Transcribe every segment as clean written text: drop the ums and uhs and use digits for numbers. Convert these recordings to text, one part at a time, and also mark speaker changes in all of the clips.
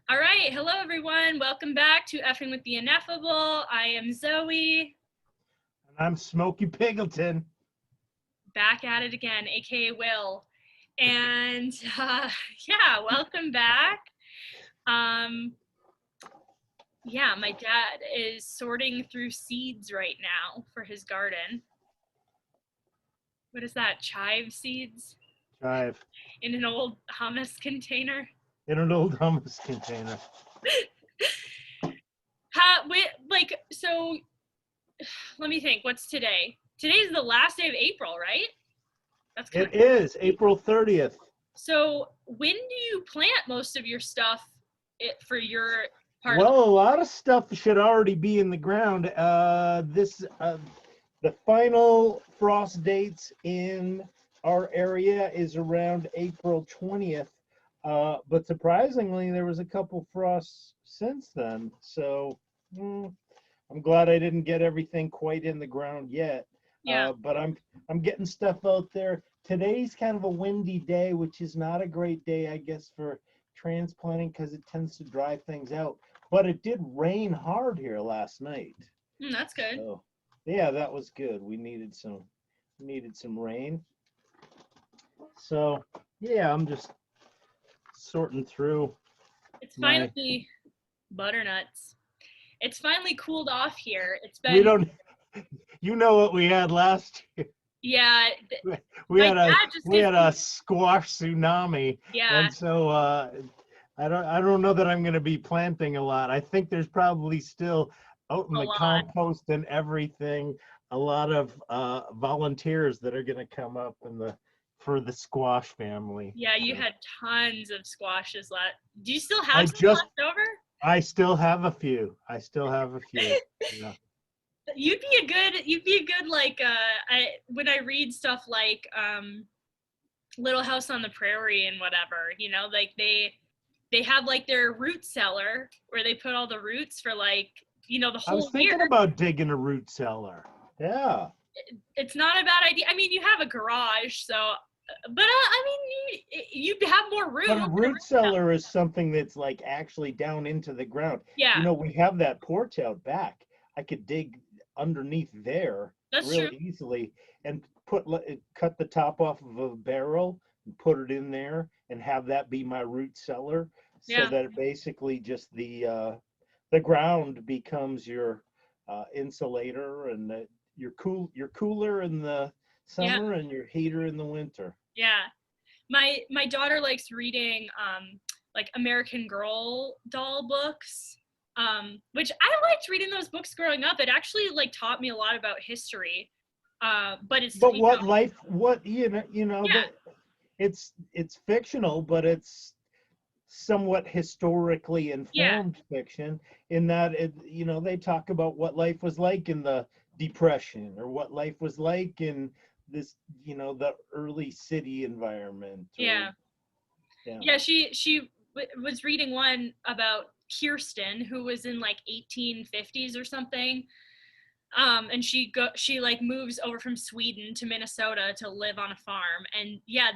Speaker 1: All right, hello everyone. Welcome back to Effing with the Ineffable. I am Zoe,
Speaker 2: And I'm Smokey Piggleton.
Speaker 1: back at it again, aka Will. And yeah, welcome back. Um, yeah, my dad is sorting through seeds right now for his garden. What is that? Chive seeds
Speaker 2: Chive
Speaker 1: in an old hummus container.
Speaker 2: in an old hummus container.
Speaker 1: So let me think. What's today? Today's the last day of April, right? That's kind of
Speaker 2: It is April 30th.
Speaker 1: So when do you plant most of your stuff for your part of
Speaker 2: Well, a lot of stuff should already be in the ground. The final frost dates in our area is around April 20th. But surprisingly, there was a couple frosts since then. So I'm glad I didn't get everything quite in the ground yet.
Speaker 1: Yeah.
Speaker 2: But I'm getting stuff out there. Today's kind of a windy day, which is not a great day, I guess, for transplanting because it tends to dry things out. But it did rain hard here last night.
Speaker 1: That's good.
Speaker 2: So yeah, that was good. We needed some rain. So yeah, I'm just sorting through
Speaker 1: It's
Speaker 2: my
Speaker 1: finally butternuts. It's finally cooled off here. It's
Speaker 2: we
Speaker 1: been
Speaker 2: don't you know what we had last year.
Speaker 1: yeah.
Speaker 2: We
Speaker 1: My
Speaker 2: had a
Speaker 1: dad just
Speaker 2: we
Speaker 1: gives
Speaker 2: had
Speaker 1: me
Speaker 2: a squash tsunami,
Speaker 1: yeah
Speaker 2: and so I don't know that I'm going to be planting a lot. I think there's probably still out in
Speaker 1: a
Speaker 2: the
Speaker 1: lot.
Speaker 2: compost and everything a lot of volunteers that are going to come up for the squash family.
Speaker 1: Yeah, you
Speaker 2: So
Speaker 1: had tons of squashes left. Do you still have
Speaker 2: I
Speaker 1: some
Speaker 2: just
Speaker 1: left over?
Speaker 2: I still have a few. I still have a few. Yeah.
Speaker 1: You'd be a good like when I read stuff like Little House on the Prairie and whatever, like they have like their root cellar where they put all the roots for like, the
Speaker 2: I was
Speaker 1: whole year.
Speaker 2: thinking about digging a root cellar. Yeah.
Speaker 1: It's not a bad idea. I mean, you have a garage, so but I mean, you have more room
Speaker 2: But
Speaker 1: in
Speaker 2: a
Speaker 1: a
Speaker 2: root
Speaker 1: root cellar.
Speaker 2: cellar is something that's like actually down into the ground.
Speaker 1: Yeah,
Speaker 2: We have that porch out back. I could dig underneath there
Speaker 1: that's
Speaker 2: real
Speaker 1: true.
Speaker 2: easily and cut the top off of a barrel and put it in there and have that be my root cellar so
Speaker 1: Yeah,
Speaker 2: that it basically just the ground becomes your insulator and your cooler in the
Speaker 1: yeah,
Speaker 2: summer and your heater in the winter.
Speaker 1: yeah. My daughter likes reading like American Girl doll books. Which I liked reading those books growing up. It actually like taught me a lot about history. But it's
Speaker 2: But what
Speaker 1: yeah,
Speaker 2: that it's fictional, but it's somewhat historically
Speaker 1: yeah,
Speaker 2: informed fiction in that they talk about what life was like in the Depression or what life was like in this, the early city environment or
Speaker 1: yeah.
Speaker 2: yeah.
Speaker 1: Yeah, she was reading one about Kirsten, who was in like 1850s or something. And she like moves over from Sweden to Minnesota to live on a farm. And yeah,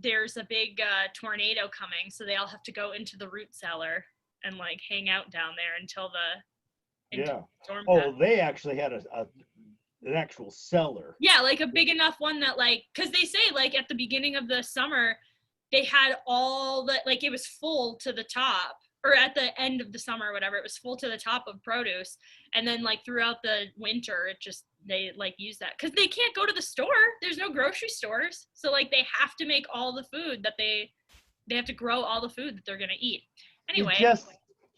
Speaker 1: there's a big tornado coming, so they all have to go into the root cellar and like hang out down there until
Speaker 2: Yeah.
Speaker 1: the storm
Speaker 2: Oh,
Speaker 1: passes.
Speaker 2: they actually had an actual cellar.
Speaker 1: Yeah, like a big enough one that like, because they say like at the beginning of the summer they had all the like it was full to the top, or at the end of the summer or whatever, it was full to the top of produce. And then like throughout the winter it just they like use that because they can't go to the store. There's no grocery stores, so like they have to make all the food that they have to grow all the food that they're gonna eat
Speaker 2: You
Speaker 1: anyway.
Speaker 2: just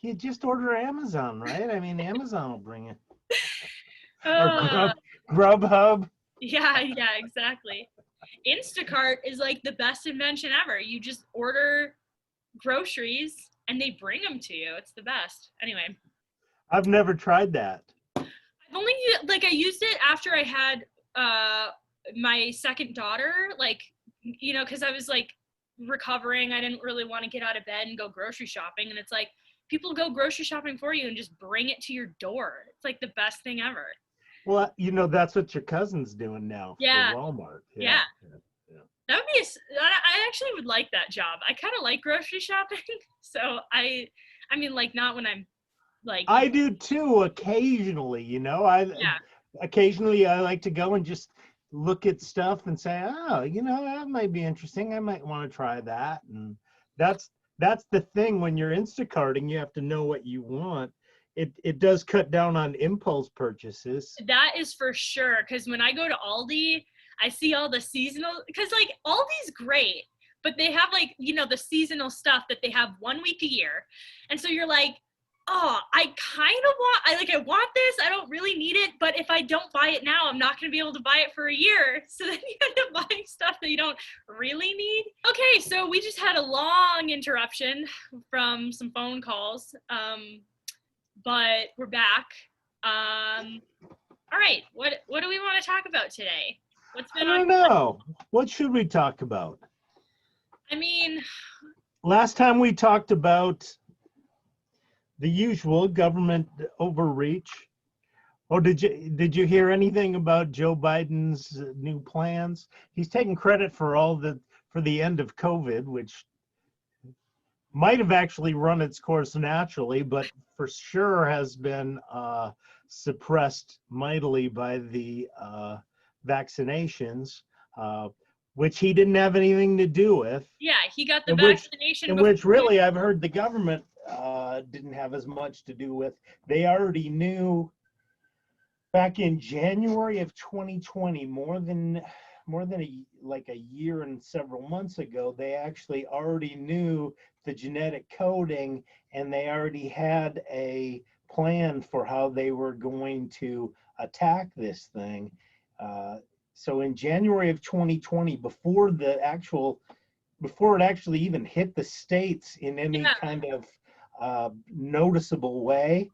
Speaker 2: you just order Amazon, right? I mean, Amazon will bring it. Or
Speaker 1: uh
Speaker 2: Grubhub.
Speaker 1: yeah, exactly. Instacart is like the best invention ever. You just order groceries and they bring them to you. It's the best. Anyway,
Speaker 2: I've never tried that.
Speaker 1: I've only like I used it after I had my second daughter, like because I was like recovering. I didn't really want to get out of bed and go grocery shopping, and it's like people go grocery shopping for you and just bring it to your door. It's like the best thing ever.
Speaker 2: Well, that's what your cousin's doing now for
Speaker 1: Yeah,
Speaker 2: Walmart.
Speaker 1: yeah.
Speaker 2: Yeah, yeah.
Speaker 1: That would be. I actually would like that job. I kind of like grocery shopping, so I I mean, like, not when I'm like,
Speaker 2: I do too, occasionally,
Speaker 1: yeah.
Speaker 2: Occasionally I like to go and just look at stuff and say, oh, that might be interesting. I might want to try that. And that's that's the thing when you're Instacarting, you have to know what you want. It does cut down on impulse purchases.
Speaker 1: That is for sure. Because when I go to Aldi, I see all the seasonal, because like Aldi's great, but they have like, the seasonal stuff that they have 1 week a year. And so you're like, oh, I want this. I don't really need it. But if I don't buy it now, I'm not going to be able to buy it for a year. So then you end up buying stuff that you don't really need. Okay, so we just had a long interruption from some phone calls. But we're back. All right, what do we want to talk about today? What's been
Speaker 2: I don't know. What should we talk about?
Speaker 1: I mean,
Speaker 2: last time we talked about the usual government overreach. Oh, did you hear anything about Joe Biden's new plans? He's taking credit for the end of COVID, which might have actually run its course naturally, but for sure has been suppressed mightily by the vaccinations, which he didn't have anything to do with.
Speaker 1: yeah, he got the
Speaker 2: In
Speaker 1: vaccination.
Speaker 2: which really I've heard the government didn't have as much to do with. They already knew back in January of 2020, more than a year and several months ago, they actually already knew the genetic coding, and they already had a plan for how they were going to attack this thing. So in January of 2020, before it actually even hit the states in any kind of noticeable way,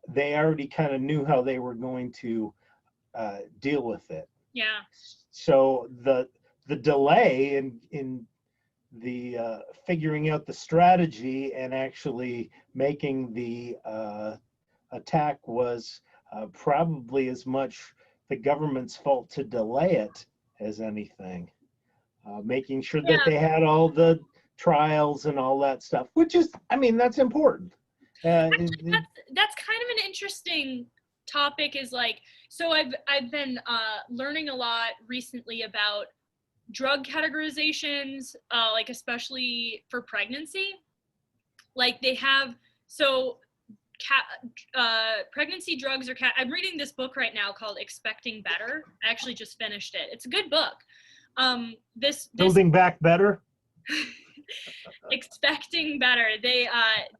Speaker 2: they already kind of knew how they were going to deal with it.
Speaker 1: Yeah.
Speaker 2: So the delay in the figuring out the strategy and actually making the attack was probably as much the government's fault to delay it as anything. Making sure that they had all the trials and all that stuff, which is, that's important.
Speaker 1: Actually, that's kind of an interesting topic. Is like, so I've been learning a lot recently about drug categorizations, like especially for pregnancy. Like they have, so pregnancy drugs are, I'm reading this book right now called Expecting Better. I actually just finished it. It's a good book.
Speaker 2: Building Back Better.
Speaker 1: Expecting Better.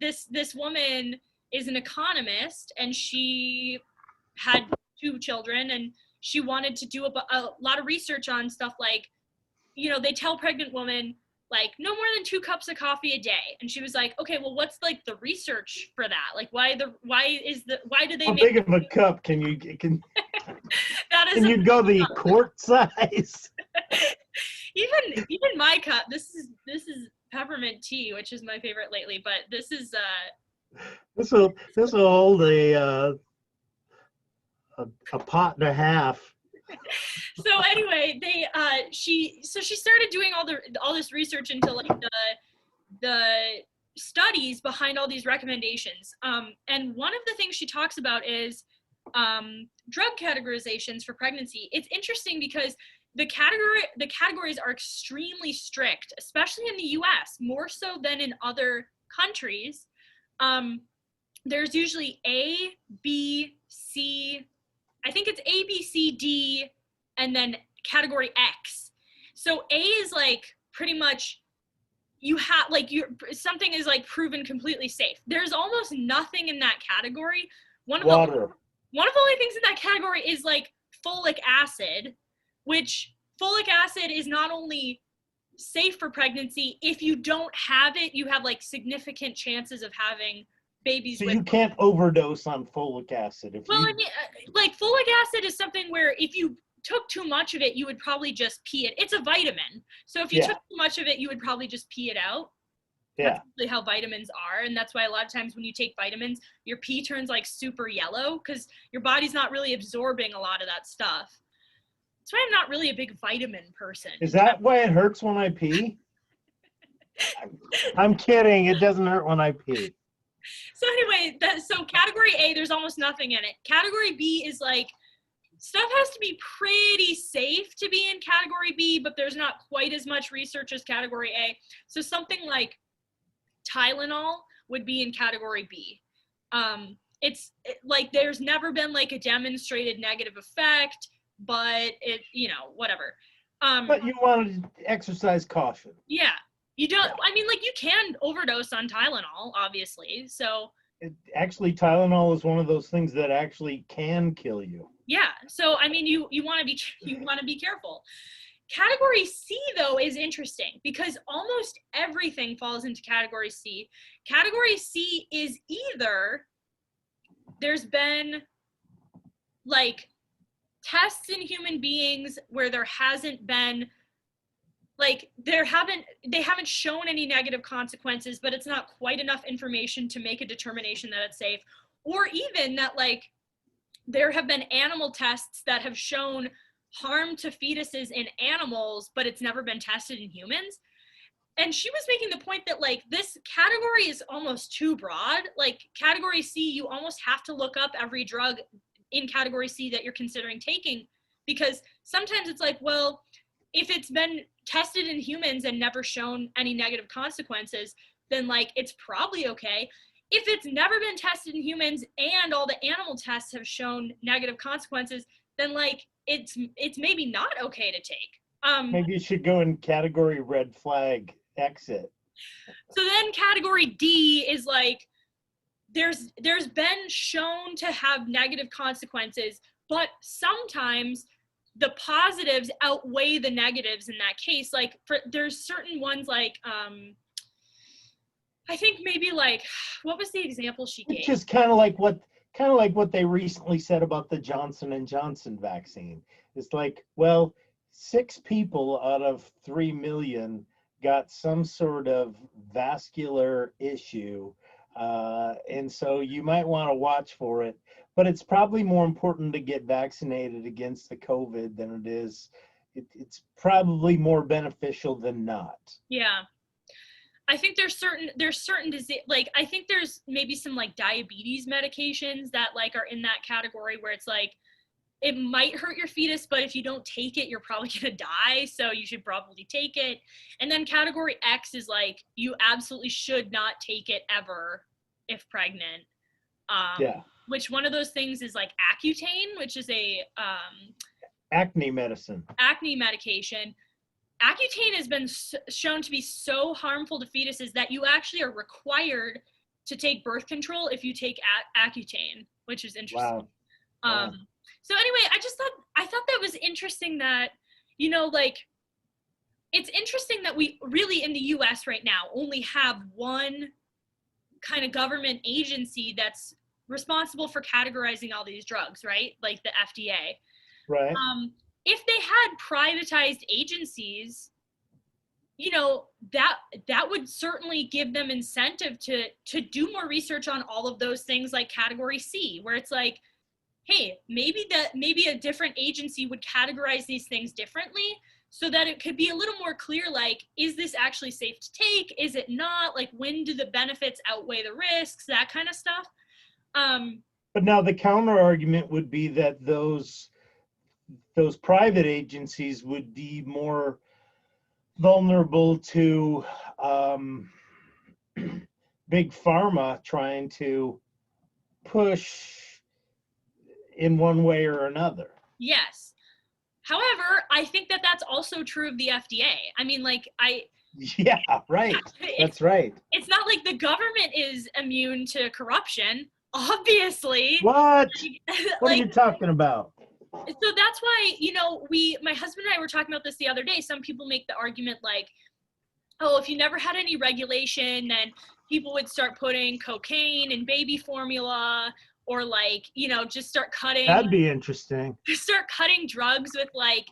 Speaker 1: This woman is an economist, and she had 2 children, and she wanted to do a lot of research on stuff like, they tell pregnant women like no more than 2 cups of coffee a day, and she was like, okay, well, what's like the research for that? Like why do they
Speaker 2: How
Speaker 1: make
Speaker 2: big of a cup can you
Speaker 1: that is
Speaker 2: can you go the quart size?
Speaker 1: even my cup, this is peppermint tea, which is my favorite lately, but this is
Speaker 2: this will hold a pot and a half.
Speaker 1: So anyway, she started doing all this research into like the studies behind all these recommendations. And one of the things she talks about is drug categorizations for pregnancy. It's interesting because the categories are extremely strict, especially in the US, more so than in other countries. There's usually A, B, C, I think it's A, B, C, D, and then category X. So A is like pretty much you have like something is like proven completely safe. There's almost nothing in that category. One of the only things in that category is like folic acid, which folic acid is not only safe for pregnancy, if you don't have it, you have like significant chances of having babies.
Speaker 2: So you can't overdose on folic acid.
Speaker 1: Like folic acid is something where if you took too much of it, you would probably just pee it. It's a vitamin. So if you took too much of it, you would probably just pee it out.
Speaker 2: Yeah.
Speaker 1: That's really how vitamins are. And that's why a lot of times when you take vitamins, your pee turns like super yellow because your body's not really absorbing a lot of that stuff. That's why I'm not really a big vitamin person.
Speaker 2: Is that why it hurts when I pee? I'm kidding. It doesn't hurt when I pee.
Speaker 1: So anyway, so category A, there's almost nothing in it. Category B is like, stuff has to be pretty safe to be in category B, but there's not quite as much research as category A. So something like Tylenol would be in category B. Like there's never been like a demonstrated negative effect, but it, whatever.
Speaker 2: But you want to exercise caution.
Speaker 1: Yeah. You don't, I mean, like you can overdose on Tylenol, obviously. So
Speaker 2: Actually, Tylenol is one of those things that actually can kill you.
Speaker 1: yeah. So, I mean, you want to be careful. Category C, though, is interesting because almost everything falls into category C. Category C is either there's been like tests in human beings where there hasn't been like they haven't shown any negative consequences, but it's not quite enough information to make a determination that it's safe, or even that like there have been animal tests that have shown harm to fetuses in animals, but it's never been tested in humans. And she was making the point that like this category is almost too broad. Like category C, you almost have to look up every drug in category C that you're considering taking, because sometimes it's like, well, if it's been tested in humans and never shown any negative consequences, then like it's probably okay. If it's never been tested in humans and all the animal tests have shown negative consequences, then like it's maybe not okay to take.
Speaker 2: Maybe you should go in category red flag exit.
Speaker 1: So then category D is like there's been shown to have negative consequences, but sometimes the positives outweigh the negatives in that case. Like there's certain ones like I think maybe like what was the example she gave?
Speaker 2: It's just kind of like what they recently said about the Johnson & Johnson vaccine. It's like, well, 6 people out of 3 million got some sort of vascular issue, and so you might want to watch for it. But it's probably more important to get vaccinated against the COVID than it is. It's probably more beneficial than not.
Speaker 1: Yeah. I think there's certain disease, like I think there's maybe some like diabetes medications that like are in that category where it's like it might hurt your fetus, but if you don't take it, you're probably gonna die, so you should probably take it. And then category X is like you absolutely should not take it ever if pregnant.
Speaker 2: Yeah.
Speaker 1: Which one of those things is like Accutane, which is a
Speaker 2: acne medicine.
Speaker 1: Acne medication. Accutane has been shown to be so harmful to fetuses that you actually are required to take birth control if you take Accutane, which is interesting.
Speaker 2: Wow.
Speaker 1: So anyway, I thought that was interesting that, like, it's interesting that we really in the US right now only have one kind of government agency that's responsible for categorizing all these drugs, right? Like the FDA.
Speaker 2: Right.
Speaker 1: If they had privatized agencies, that would certainly give them incentive to do more research on all of those things like category C, where it's like, hey, maybe a different agency would categorize these things differently so that it could be a little more clear, like, is this actually safe to take? Is it not? Like, when do the benefits outweigh the risks? That kind of stuff.
Speaker 2: But now the counter argument would be that those private agencies would be more vulnerable to big pharma trying to push in one way or another.
Speaker 1: Yes. However, I think that that's also true of the FDA. I mean, like,
Speaker 2: Yeah, right. That's right.
Speaker 1: It's not like the government is immune to corruption, obviously.
Speaker 2: What? What are you talking about?
Speaker 1: So that's why, my husband and I were talking about this the other day. Some people make the argument like, oh, if you never had any regulation, then people would start putting cocaine in baby formula, or like, just start cutting.
Speaker 2: That'd be interesting.
Speaker 1: Start cutting drugs with like,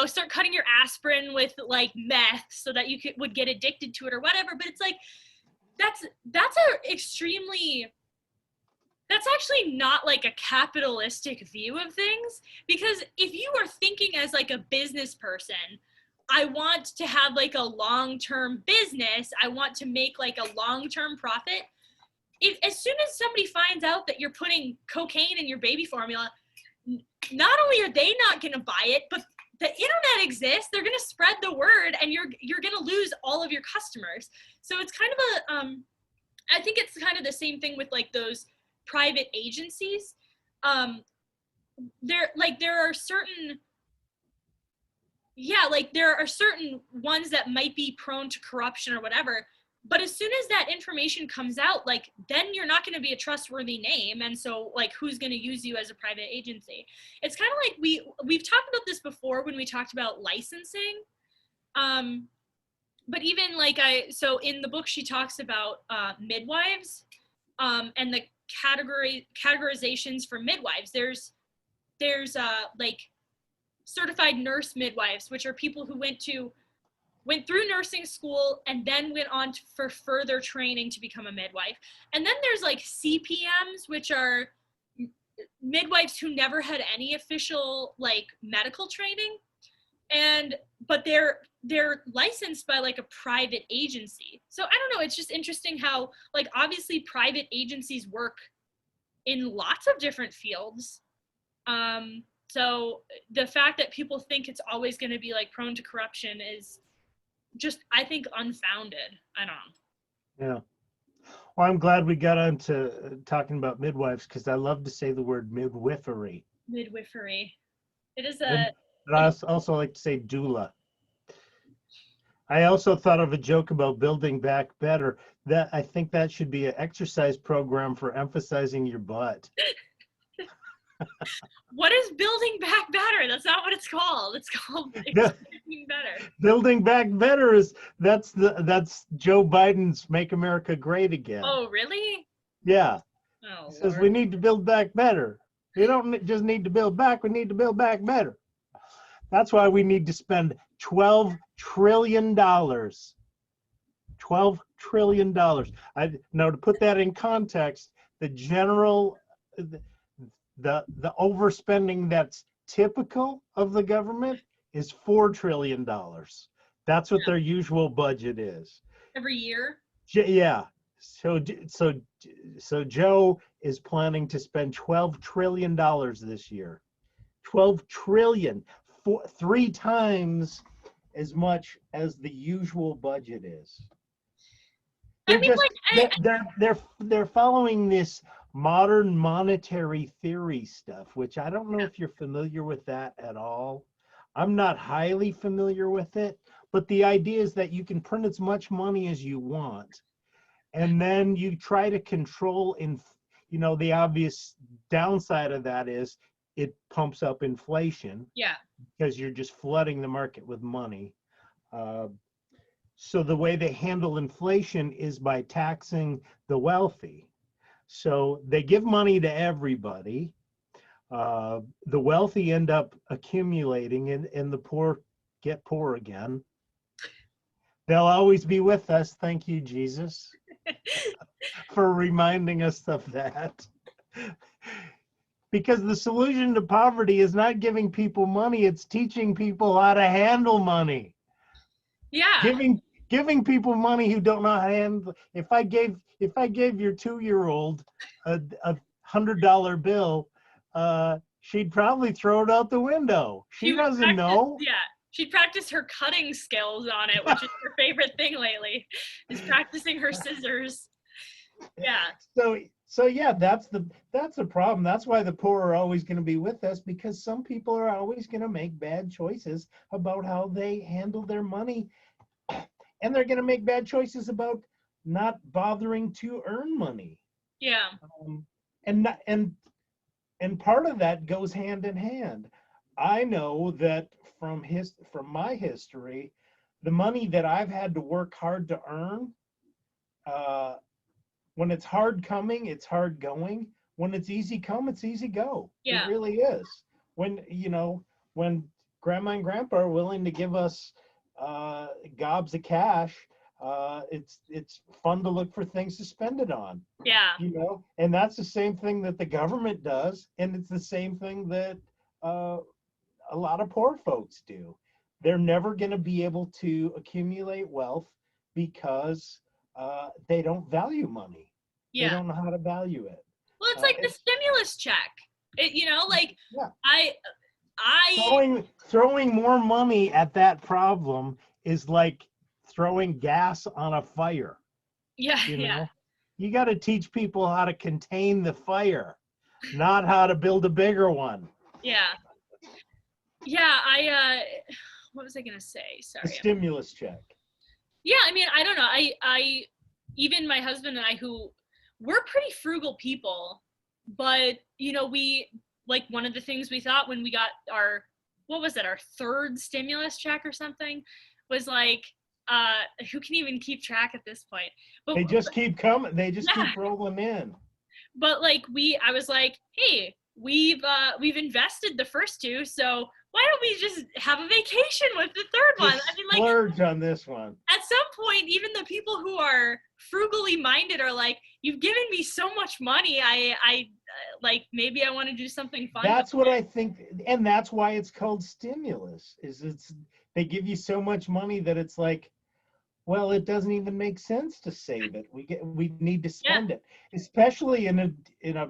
Speaker 1: start cutting your aspirin with like meth so that you would get addicted to it or whatever. But it's like, that's actually not like a capitalistic view of things, because if you are thinking as like a business person, I want to have like a long-term business, I want to make like a long-term profit, as soon as somebody finds out that you're putting cocaine in your baby formula, not only are they not going to buy it, but the internet exists. They're going to spread the word, and you're going to lose all of your customers. So it's kind of I think it's kind of the same thing with like those private agencies. There are certain ones that might be prone to corruption or whatever. But as soon as that information comes out, like, then you're not going to be a trustworthy name. And so, like, who's going to use you as a private agency? It's kind of like we've talked about this before when we talked about licensing. But even like so in the book, she talks about midwives and the categorizations for midwives. There's like certified nurse midwives, which are people who went through nursing school and then went on for further training to become a midwife. And then there's like CPMs, which are midwives who never had any official like medical training, but they're licensed by like a private agency. So I don't know, it's just interesting how like obviously private agencies work in lots of different fields. So the fact that people think it's always going to be like prone to corruption is just, I think, unfounded. I don't know.
Speaker 2: Yeah. Well, I'm glad we got on to talking about midwives, because I love to say the word midwifery.
Speaker 1: Midwifery. It is
Speaker 2: And I also like to say doula. I also thought of a joke about building back better. That I think that should be an exercise program for emphasizing your butt.
Speaker 1: What is building back better? That's not what it's called. It's called expanding better.
Speaker 2: Building back better that's Joe Biden's "Make America Great Again."
Speaker 1: Oh, really?
Speaker 2: Yeah.
Speaker 1: Oh,
Speaker 2: He says
Speaker 1: Lord.
Speaker 2: we need to build back better. We don't just need to build back, we need to build back better. That's why we need to spend $12 trillion. $12 trillion. Now, to put that in context, the overspending that's typical of the government is $4 trillion. That's what their usual budget is.
Speaker 1: Every year?
Speaker 2: Yeah. So Joe is planning to spend $12 trillion this year. 12 trillion, 3 times as much as the usual budget is. They're following this modern monetary theory stuff, which I don't know if you're familiar with that at all. I'm not highly familiar with it, but the idea is that you can print as much money as you want, and then you try to control the obvious downside of that is it pumps up inflation.
Speaker 1: Yeah.
Speaker 2: Because you're just flooding the market with money. So the way they handle inflation is by taxing the wealthy. So they give money to everybody. The wealthy end up accumulating, and the poor get poor again. They'll always be with us. Thank you, Jesus, for reminding us of that. Because the solution to poverty is not giving people money, it's teaching people how to handle money.
Speaker 1: Yeah.
Speaker 2: Giving people money who don't know how to handle. If I gave your 2-year-old a $100 bill, she'd probably throw it out the window. She doesn't know.
Speaker 1: Yeah. She'd practice her cutting skills on it, which is her favorite thing lately, is practicing her scissors. Yeah.
Speaker 2: So yeah, that's the problem. That's why the poor are always going to be with us, because some people are always going to make bad choices about how they handle their money, and they're going to make bad choices about not bothering to earn money.
Speaker 1: Yeah.
Speaker 2: And part of that goes hand in hand. I know that from my history, the money that I've had to work hard to earn, when it's hard coming, it's hard going. When it's easy come, it's easy go.
Speaker 1: Yeah.
Speaker 2: It really is. When grandma and grandpa are willing to give us gobs of cash, it's fun to look for things to spend it on.
Speaker 1: Yeah.
Speaker 2: And that's the same thing that the government does, and it's the same thing that a lot of poor folks do. They're never going to be able to accumulate wealth because they don't value money. They
Speaker 1: Yeah.
Speaker 2: don't know how to value it.
Speaker 1: Well, it's like the stimulus check. Like
Speaker 2: yeah.
Speaker 1: I
Speaker 2: Throwing more money at that problem is like throwing gas on a fire.
Speaker 1: yeah,
Speaker 2: You
Speaker 1: yeah,
Speaker 2: know, you got to teach people how to contain the fire, not how to build a bigger one.
Speaker 1: yeah. Yeah, what was I gonna say?
Speaker 2: The
Speaker 1: Sorry.
Speaker 2: stimulus check.
Speaker 1: Yeah, I mean, I don't know. I even my husband and I, who we're pretty frugal people, but we like one of the things we thought when we got our, what was it, our third stimulus check or something, was like, who can even keep track at this point? But
Speaker 2: They just keep coming. They just
Speaker 1: yeah.
Speaker 2: keep rolling in.
Speaker 1: But like I was like, hey, we've invested the first two, so why don't we just have a vacation with the third one? I mean, like,
Speaker 2: splurge on this one.
Speaker 1: at some point, even the people who are frugally minded are like, you've given me so much money, I like, maybe I want to do something fun.
Speaker 2: That's what I think, and that's why it's called stimulus. They give you so much money that it's like, well, it doesn't even make sense to save it. We need to spend it, especially in a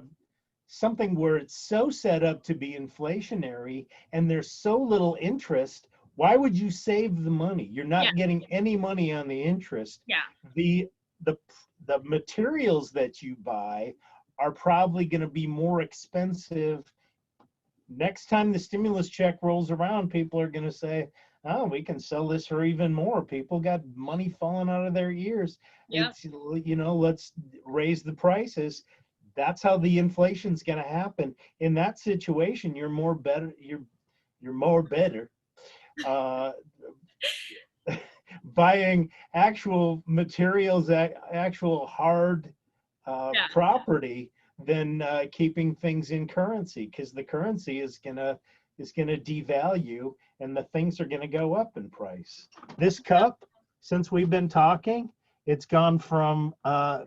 Speaker 2: something where it's so set up to be inflationary and there's so little interest. Why would you save the money? You're not getting any money on the interest.
Speaker 1: Yeah.
Speaker 2: The materials that you buy are probably going to be more expensive. Next time the stimulus check rolls around, people are going to say, oh, we can sell this for even more. People got money falling out of their ears.
Speaker 1: Yeah.
Speaker 2: It's, let's raise the prices. That's how the inflation's going to happen. In that situation, you're more better. Buying actual materials, actual hard property, than keeping things in currency, because the currency is gonna devalue and the things are gonna go up in price. This cup, since we've been talking, it's gone from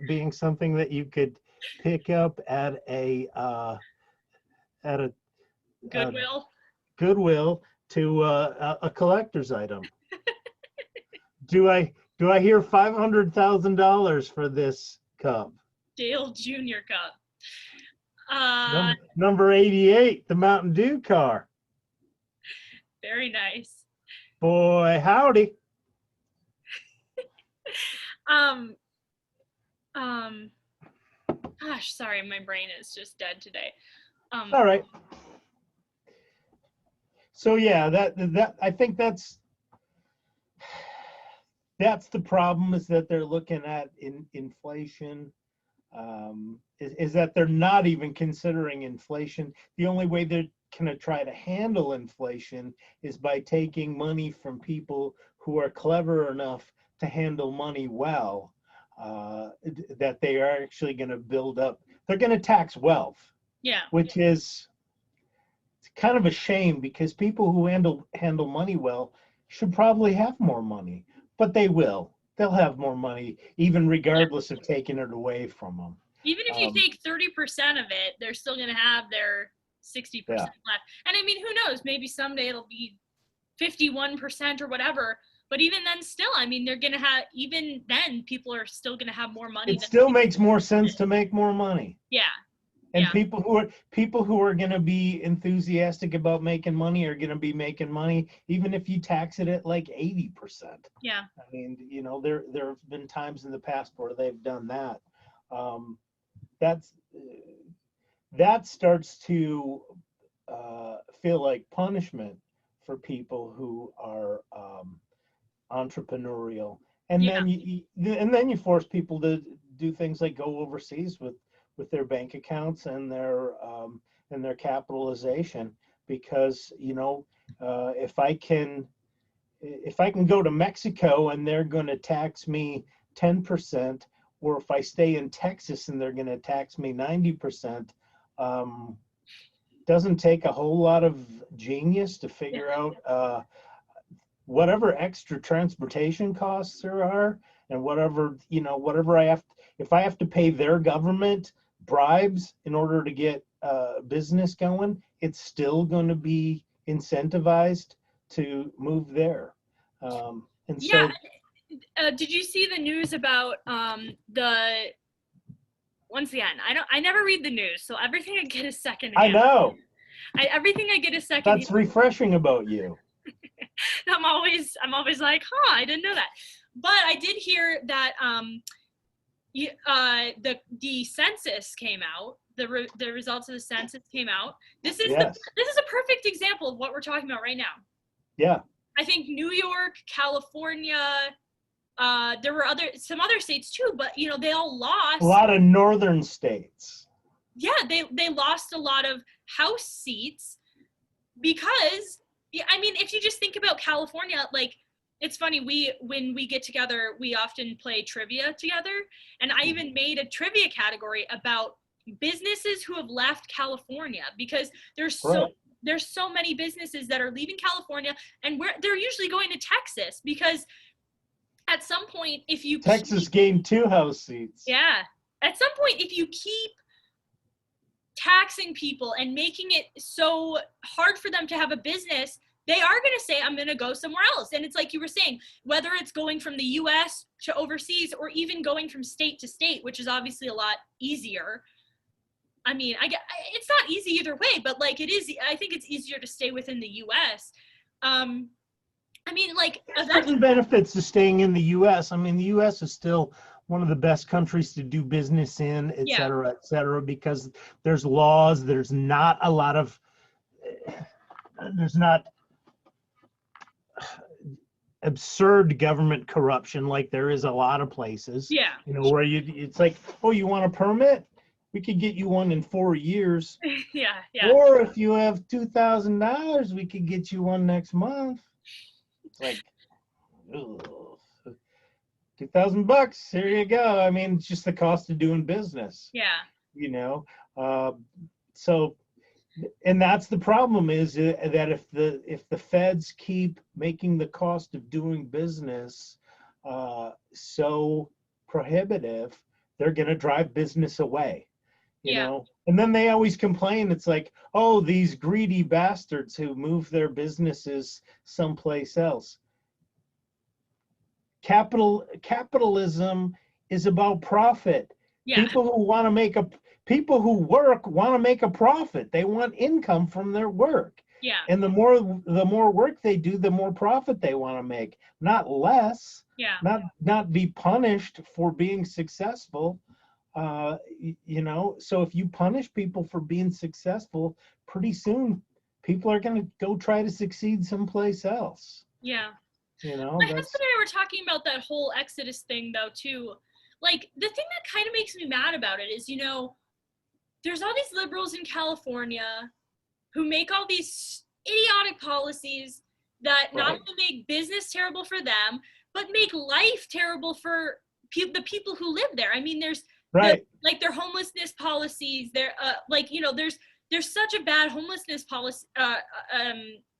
Speaker 2: being something that you could pick up at a Goodwill to a collector's item. Do I hear $500,000 for this cup?
Speaker 1: Dale Jr. cup.
Speaker 2: Number 88, the Mountain Dew car.
Speaker 1: Very nice.
Speaker 2: Boy, howdy.
Speaker 1: Gosh, sorry, my brain is just dead today.
Speaker 2: All right. So yeah, that I think that's the problem, is that they're looking at inflation. Is that they're not even considering inflation. The only way they're going to try to handle inflation is by taking money from people who are clever enough to handle money well, that they are actually going to build up. They're going to tax wealth, which is, it's kind of a shame, because people who handle money well should probably have more money, but they will. They'll have more money, even regardless of taking it away from them.
Speaker 1: Even if you take 30% of it, they're still going to have their 60% left. And I mean, who knows? Maybe someday it'll be 51% or whatever. But even then, still, I mean, they're going to have, even then, people are still going to have more money.
Speaker 2: It still makes more sense to make more money.
Speaker 1: Yeah.
Speaker 2: And people who are going to be enthusiastic about making money are going to be making money, even if you tax it at like 80%.
Speaker 1: Yeah.
Speaker 2: I mean, there have been times in the past where they've done that. That starts to feel like punishment for people who are entrepreneurial, and then you force people to do things like go overseas with their bank accounts and their capitalization, because if I can go to Mexico and they're going to tax me 10%, or if I stay in Texas and they're going to tax me 90%, doesn't take a whole lot of genius to figure out whatever extra transportation costs there are, and whatever if I have to pay their government bribes in order to get business going, it's still going to be incentivized to move there.
Speaker 1: Did you see the news about once again, I never read the news, so everything I get is secondhand.
Speaker 2: I know.
Speaker 1: Everything I get is secondhand.
Speaker 2: That's refreshing about you.
Speaker 1: I'm always like, huh, I didn't know that. But I did hear that the census came out. The results of the census came out. This is a perfect example of what we're talking about right now.
Speaker 2: Yeah.
Speaker 1: I think New York, California, there were some other states too, but you know, they all lost.
Speaker 2: A lot of northern states.
Speaker 1: Yeah, they lost a lot of House seats because, I mean, if you just think about California, like, it's funny, when we get together, we often play trivia together, and I even made a trivia category about businesses who have left California, because there's so many businesses that are leaving California, and they're usually going to Texas, because at some point, if you
Speaker 2: Texas gained 2 House seats.
Speaker 1: Yeah, at some point, if you keep taxing people and making it so hard for them to have a business, they are going to say, I'm going to go somewhere else. And it's like you were saying, whether it's going from the US to overseas, or even going from state to state, which is obviously a lot easier. I mean, it's not easy either way, but like it is, I think it's easier to stay within the US. I mean, like,
Speaker 2: certain benefits to staying in the US. I mean, the US is still one of the best countries to do business in, et cetera, because there's laws, there's not absurd government corruption like there is a lot of places.
Speaker 1: Yeah.
Speaker 2: You know, where it's like, oh, you want a permit? We could get you one in 4 years.
Speaker 1: Yeah.
Speaker 2: Or if you have $2,000, we could get you one next month. It's like, $2,000. Here you go. I mean, it's just the cost of doing business.
Speaker 1: Yeah.
Speaker 2: You know, so, and that's the problem, is that if the feds keep making the cost of doing business so prohibitive, they're going to drive business away. You know, and then they always complain. It's like, oh, these greedy bastards who move their businesses someplace else. Capitalism is about profit.
Speaker 1: Yeah.
Speaker 2: People who work want to make a profit. They want income from their work.
Speaker 1: Yeah.
Speaker 2: And the more work they do, the more profit they want to make, not less.
Speaker 1: Yeah.
Speaker 2: Not be punished for being successful. You know, so if you punish people for being successful, pretty soon people are going to go try to succeed someplace else.
Speaker 1: Yeah.
Speaker 2: You know,
Speaker 1: my husband and I were talking about that whole Exodus thing though too. Like, the thing that kind of makes me mad about it is, you know, there's all these liberals in California who make all these idiotic policies that not only make business terrible for them, but make life terrible for the people who live there. I mean, there's like their homelessness policies. They're like, you know, there's such a bad homelessness policy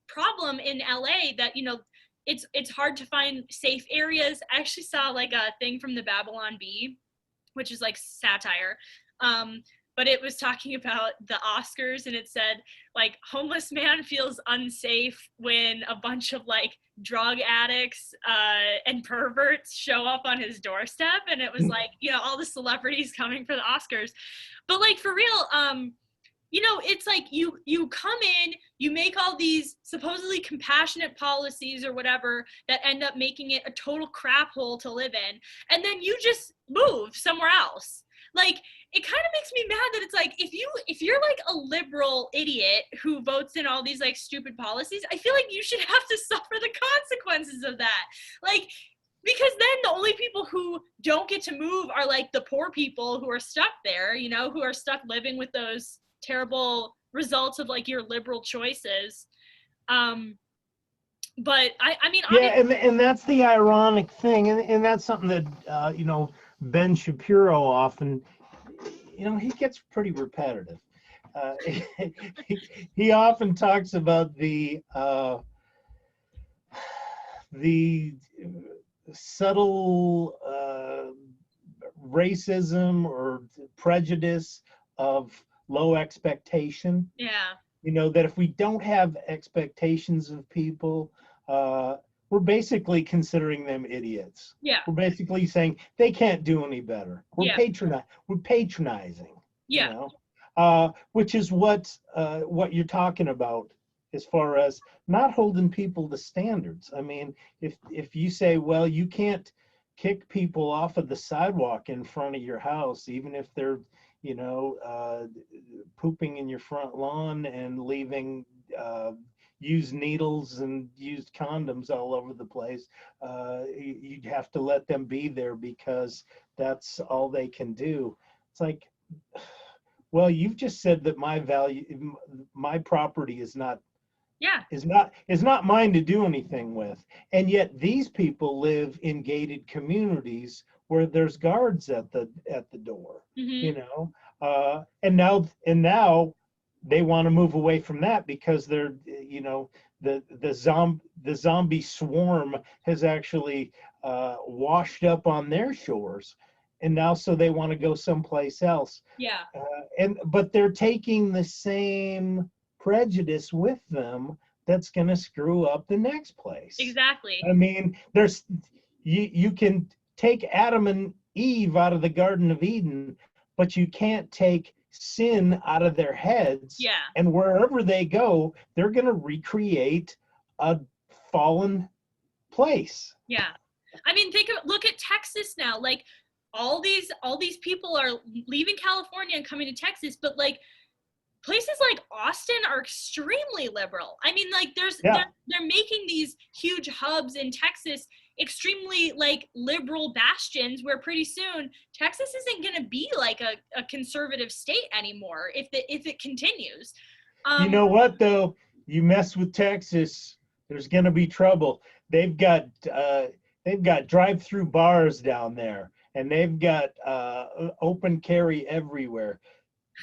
Speaker 1: problem in LA that, you know, it's hard to find safe areas. I actually saw like a thing from the Babylon Bee, which is like satire. But it was talking about the Oscars, and it said, like, homeless man feels unsafe when a bunch of like drug addicts and perverts show up on his doorstep. And it was like, you know, all the celebrities coming for the Oscars. But like, for real, you know, it's like you come in, you make all these supposedly compassionate policies or whatever that end up making it a total crap hole to live in, and then you just move somewhere else. Like, it kind of makes me mad that it's like, if you're like a liberal idiot who votes in all these like stupid policies, I feel like you should have to suffer the consequences of that. Like, because then the only people who don't get to move are like the poor people who are stuck there, you know, who are stuck living with those terrible results of like your liberal choices. But I mean,
Speaker 2: and that's the ironic thing, and that's something that you know, Ben Shapiro often, you know, he gets pretty repetitive. He often talks about the subtle racism or prejudice of low expectation.
Speaker 1: Yeah.
Speaker 2: You know, that if we don't have expectations of people, we're basically considering them idiots.
Speaker 1: Yeah.
Speaker 2: We're basically saying they can't do any better. We're
Speaker 1: Yeah.
Speaker 2: we're patronizing, you
Speaker 1: Yeah.
Speaker 2: know, which is what you're talking about as far as not holding people to standards. I mean, if you say, well, you can't kick people off of the sidewalk in front of your house, even if they're, you know, pooping in your front lawn and leaving used needles and used condoms all over the place. You'd have to let them be there because that's all they can do. It's like, well, you've just said that my property is not
Speaker 1: Yeah.
Speaker 2: is not mine to do anything with, and yet these people live in gated communities where there's guards at the door, you know, and now they want to move away from that because they're, you know, the zombie swarm has actually washed up on their shores, and now so they want to go someplace else.
Speaker 1: Yeah.
Speaker 2: But they're taking the same prejudice with them that's going to screw up the next place.
Speaker 1: Exactly.
Speaker 2: I mean, there's you can take Adam and Eve out of the Garden of Eden, but you can't take sin out of their heads.
Speaker 1: Yeah.
Speaker 2: And wherever they go, they're going to recreate a fallen place.
Speaker 1: Yeah. I mean, look at Texas now. Like all these people are leaving California and coming to Texas, but like places like Austin are extremely liberal. I mean, like they're making these huge hubs in Texas extremely like liberal bastions where pretty soon Texas isn't going to be like a conservative state anymore if it continues.
Speaker 2: You know what though? You mess with Texas, there's going to be trouble. They've got drive-through bars down there, and they've got open carry everywhere.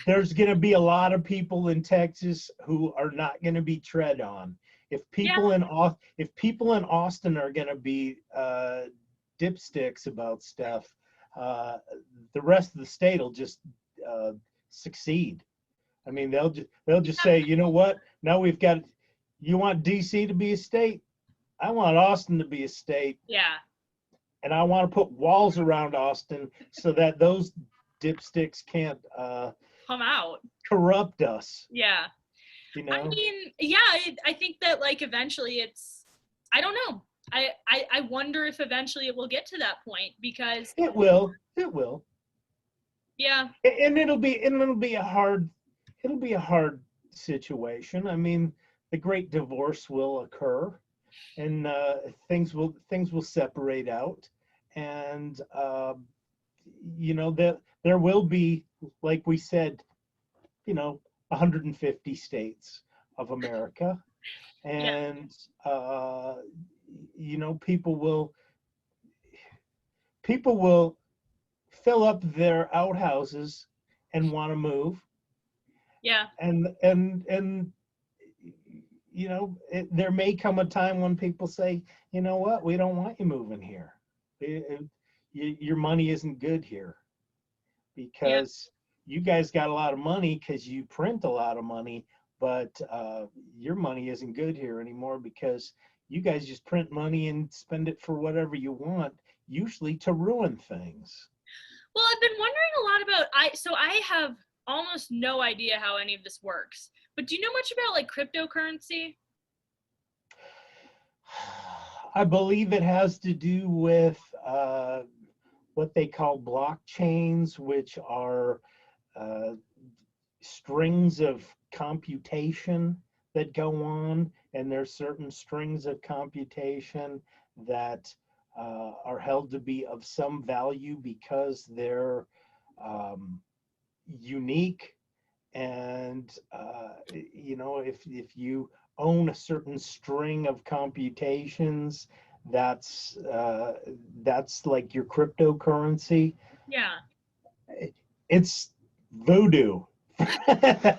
Speaker 2: There's going to be a lot of people in Texas who are not going to be tread on. If people in Austin are going to be dipsticks about stuff, the rest of the state will just succeed. I mean, they'll just say, you know what? Now we've got. You want DC to be a state? I want Austin to be a state.
Speaker 1: Yeah.
Speaker 2: And I want to put walls around Austin so that those dipsticks can't
Speaker 1: come out,
Speaker 2: corrupt us.
Speaker 1: Yeah.
Speaker 2: You know?
Speaker 1: I mean, yeah, I think that like eventually I don't know. I wonder if eventually it will get to that point because
Speaker 2: it will.
Speaker 1: Yeah.
Speaker 2: And it'll be a hard situation. I mean, the great divorce will occur, and things will separate out, and you know, there will be, like we said, you know, 150 states of America, and you know, people will fill up their outhouses and want to move.
Speaker 1: Yeah.
Speaker 2: And you know, there may come a time when people say, you know what, we don't want you moving here. Your money isn't good here because you guys got a lot of money because you print a lot of money, but your money isn't good here anymore because you guys just print money and spend it for whatever you want, usually to ruin things.
Speaker 1: Well, I've been wondering a lot about, so I have almost no idea how any of this works, but do you know much about like cryptocurrency?
Speaker 2: I believe it has to do with what they call blockchains, which are strings of computation that go on, and there's certain strings of computation that are held to be of some value because they're unique, and you know, if you own a certain string of computations, that's like your cryptocurrency.
Speaker 1: Yeah.
Speaker 2: It's voodoo.
Speaker 1: I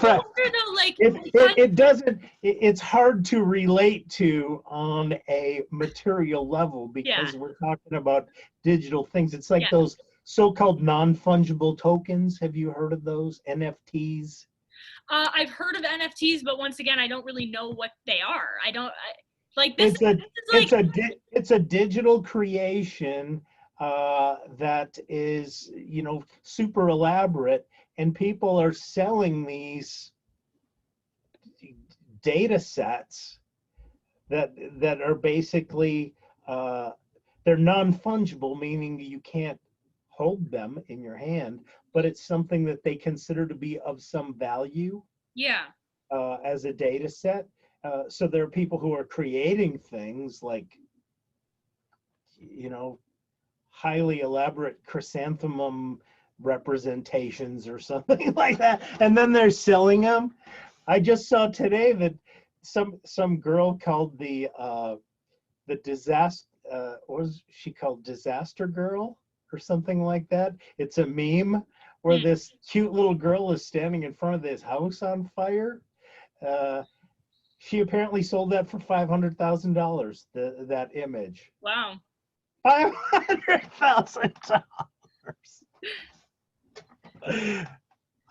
Speaker 1: wonder though, like
Speaker 2: it doesn't. It's hard to relate to on a material level because we're talking about digital things. It's like those so-called non-fungible tokens. Have you heard of those NFTs?
Speaker 1: I've heard of NFTs, but once again, I don't really know what they are. Like this
Speaker 2: It's a
Speaker 1: is like
Speaker 2: it's a digital creation that is, super elaborate, and people are selling these data sets that are basically uh, they're non-fungible, meaning you can't hold them in your hand, but it's something that they consider to be of some value
Speaker 1: yeah.
Speaker 2: as a data set. So there are people who are creating things like, you know, highly elaborate chrysanthemum representations or something like that, and then they're selling them. I just saw today that some girl called the disaster, what was she called, disaster girl or something like that. It's a meme where
Speaker 1: Mm.
Speaker 2: this cute little girl is standing in front of this house on fire. She apparently sold that for $500,000. That image.
Speaker 1: Wow.
Speaker 2: $500,000.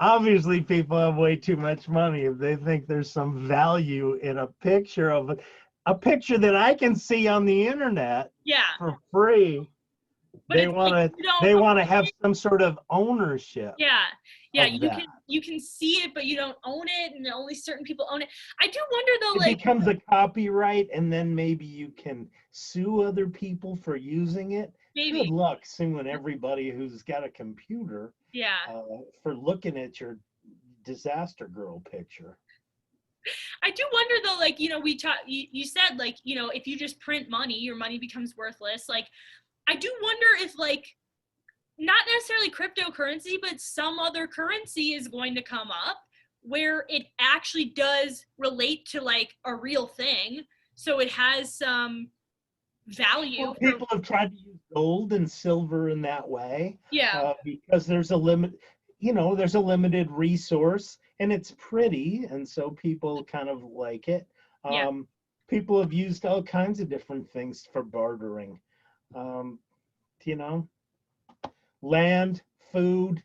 Speaker 2: Obviously, people have way too much money if they think there's some value in a picture of a picture that I can see on the internet
Speaker 1: Yeah.
Speaker 2: for free.
Speaker 1: But it's like you
Speaker 2: They
Speaker 1: don't
Speaker 2: want to have some sort of ownership
Speaker 1: yeah. Yeah,
Speaker 2: of that.
Speaker 1: you can see it, but you don't own it, and only certain people own it. I do wonder though,
Speaker 2: It
Speaker 1: like
Speaker 2: becomes a copyright, and then maybe you can sue other people for using it.
Speaker 1: maybe.
Speaker 2: Good luck suing everybody who's got a computer
Speaker 1: Yeah.
Speaker 2: for looking at your disaster girl picture.
Speaker 1: I do wonder though, like, you said, like, if you just print money, your money becomes worthless. Like, I do wonder if, like, not necessarily cryptocurrency, but some other currency is going to come up where it actually does relate to, like, a real thing. So it has some value.
Speaker 2: Well, people have tried to use gold and silver in that way
Speaker 1: Yeah.
Speaker 2: because there's a limit, there's a limited resource, and it's pretty, and so people kind of like it.
Speaker 1: Yeah.
Speaker 2: People have used all kinds of different things for bartering. Um, you know, land, food,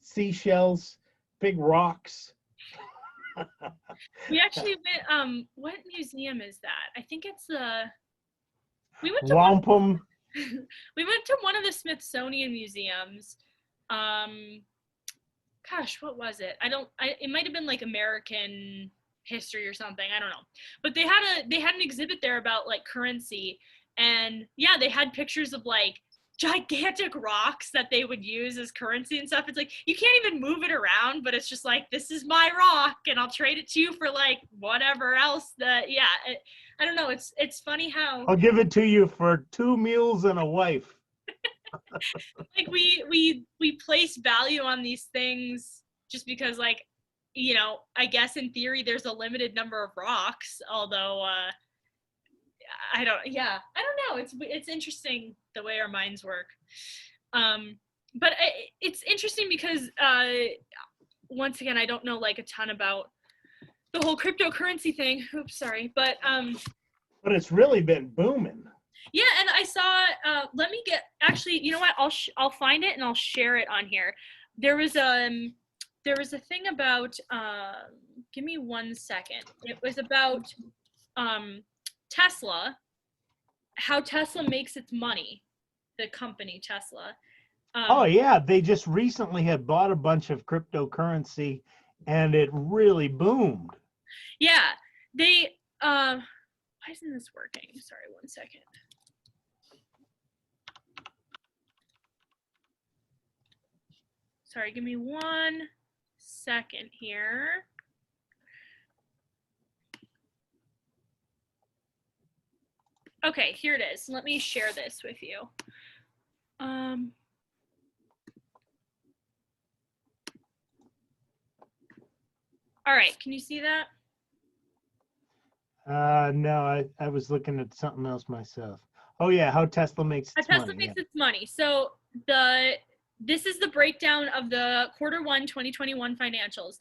Speaker 2: seashells, big rocks.
Speaker 1: We actually went, what museum is that? I think it's we went to
Speaker 2: Wampum.
Speaker 1: we went to one of the Smithsonian museums. Gosh, what was it? It might have been like American history or something. I don't know. But they had an exhibit there about, like, currency, and yeah, they had pictures of, like, gigantic rocks that they would use as currency and stuff. It's like you can't even move it around, but it's just like, this is my rock and I'll trade it to you for, like, whatever else I don't know. It's funny how,
Speaker 2: I'll give it to you for 2 meals and a wife.
Speaker 1: like, we place value on these things just because, like, I guess in theory there's a limited number of rocks, although I don't know. It's interesting the way our minds work. But it's interesting because once again, I don't know, like, a ton about the whole cryptocurrency thing. Oops, sorry. But
Speaker 2: it's really been booming.
Speaker 1: yeah, and I saw let me get, actually, you know what? I'll find it and I'll share it on here. There was a thing about give me 1 second. It was about Tesla, how Tesla makes its money, the company Tesla.
Speaker 2: Oh yeah, they just recently had bought a bunch of cryptocurrency, and it really boomed.
Speaker 1: Yeah, they why isn't this working? Sorry, 1 second. Sorry, give me 1 second here. Okay, here it is. Let me share this with you. All right, can you see that?
Speaker 2: No, I was looking at something else myself. Oh yeah, how Tesla makes its money.
Speaker 1: Tesla makes its money. So this is the breakdown of the Q1 2021 financials.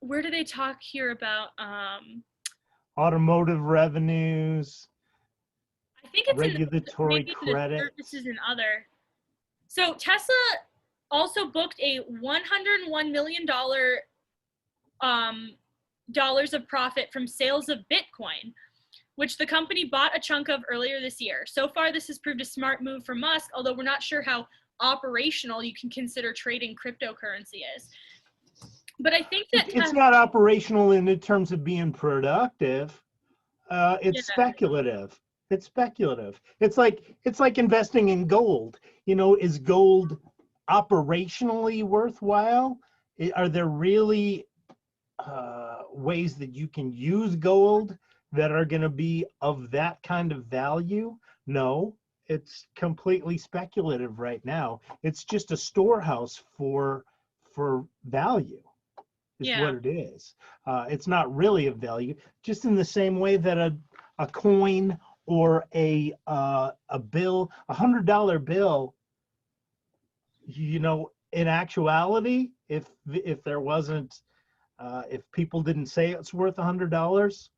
Speaker 1: Where do they talk here about
Speaker 2: automotive revenues?
Speaker 1: I think it's
Speaker 2: regulatory credit.
Speaker 1: Services and other. So Tesla also booked a $101 million of profit from sales of Bitcoin, which the company bought a chunk of earlier this year. So far, this has proved a smart move for Musk, although we're not sure how operational you can consider trading cryptocurrency is. But I think that
Speaker 2: it's not operational in terms of being productive. It's speculative. It's speculative. It's like investing in gold. You know, is gold operationally worthwhile? Are there really ways that you can use gold that are going to be of that kind of value? No, it's completely speculative right now. It's just a storehouse for value is what it is. It's not really of value, just in the same way that a coin or a bill, $100 bill, you know, in actuality, if there wasn't, if people didn't say it's worth $100,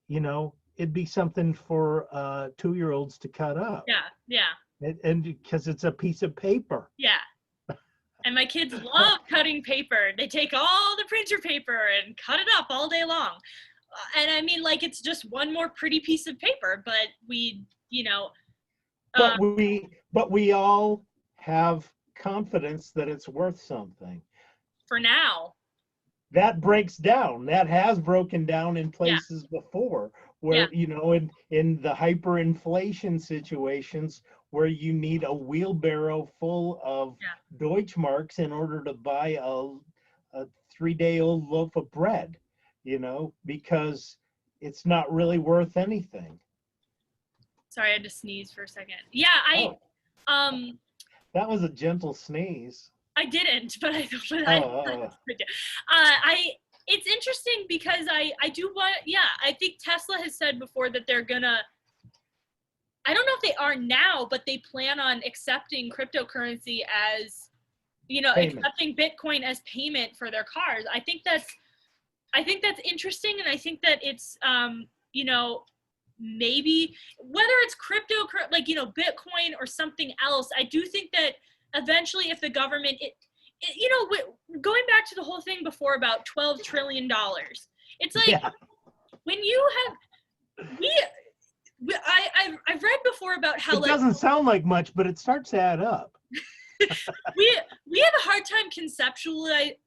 Speaker 2: you know, it'd be something for 2-year-olds to cut up. And because it's a piece of paper.
Speaker 1: And my kids love cutting paper. They take all the printer paper and cut it up all day long. And I mean, like, it's just one more pretty piece of paper, but we, you know.
Speaker 2: But we all have confidence that it's worth something.
Speaker 1: For now.
Speaker 2: That breaks down. That has broken down in places before where, you know, in the hyperinflation situations where you need a wheelbarrow full of Deutschmarks in order to buy a 3-day-old loaf of bread, you know, because it's not really worth anything.
Speaker 1: Sorry, I had to sneeze for a second.
Speaker 2: That was a gentle sneeze.
Speaker 1: I didn't, but it's interesting because I do want, I think Tesla has said before that they're gonna, I don't know if they are now, but they plan on accepting cryptocurrency as, you know, accepting Bitcoin as payment for their cars. I think that's interesting, and I think that it's, you know, maybe whether it's like, you know, Bitcoin or something else, I do think that eventually if the government, you know, going back to the whole thing before about $12 trillion, it's like when you have, I've read before about how
Speaker 2: it doesn't sound like much, but it starts to add up.
Speaker 1: we have a hard time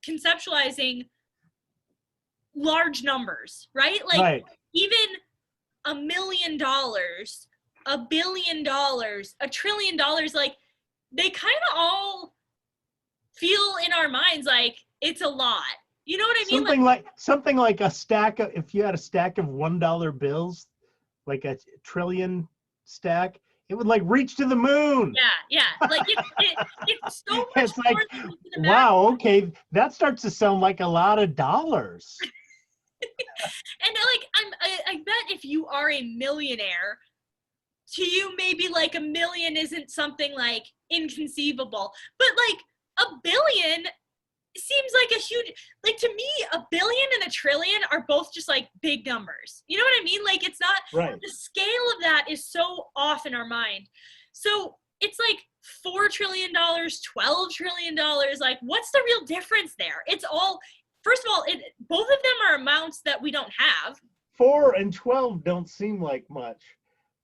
Speaker 1: conceptualizing large numbers, right? Like even $1 million, $1 billion, $1 trillion, like they kind of all feel in our minds like it's a lot. You know what I mean?
Speaker 2: Something like a stack of, if you had a stack of $1 bills, like a trillion stack, it would like reach to the moon.
Speaker 1: Like it's so much
Speaker 2: it's like, wow, okay, that starts to sound like a lot of dollars.
Speaker 1: And like I bet if you are a millionaire, to you maybe like $1 million isn't something like inconceivable, but like $1 billion seems like a huge, like to me $1 billion and $1 trillion are both just like big numbers. You know what I mean? Like it's not, the scale of that is so off in our mind. So it's like $4 trillion, $12 trillion, like what's the real difference there? It's all, first of all, both of them are amounts that we don't have.
Speaker 2: 4 and 12 don't seem like much,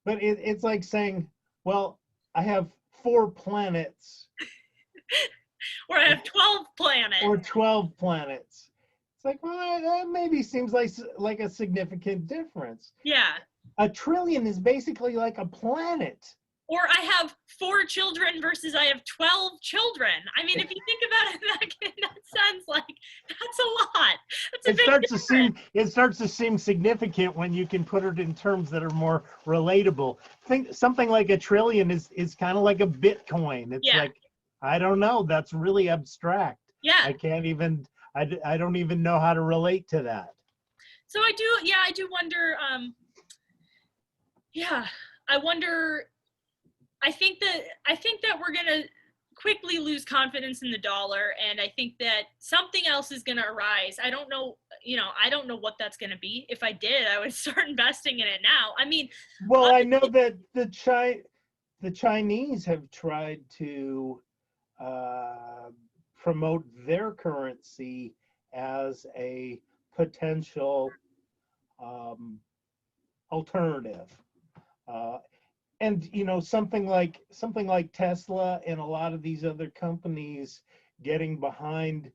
Speaker 2: but it's like saying, well, I have 4 planets.
Speaker 1: Or I have 12 planets.
Speaker 2: Or 12 planets. It's like, well, that maybe seems like a significant difference. $1 trillion is basically like a planet.
Speaker 1: Or I have 4 children versus I have 12 children. I mean, if you think about it in that sense, like that's a lot. That's a big difference.
Speaker 2: It starts to seem significant when you can put it in terms that are more relatable. Think something like $1 trillion is kind of like a Bitcoin. It's like, I don't know. That's really abstract. I can't even. I don't even know how to relate to that.
Speaker 1: So I do wonder. I wonder. I think that we're gonna quickly lose confidence in the dollar, and I think that something else is gonna arise. I don't know. You know, I don't know what that's gonna be. If I did, I would start investing in it now. I mean,
Speaker 2: well, I know that the Chinese have tried to promote their currency as a potential alternative. And something like Tesla and a lot of these other companies getting behind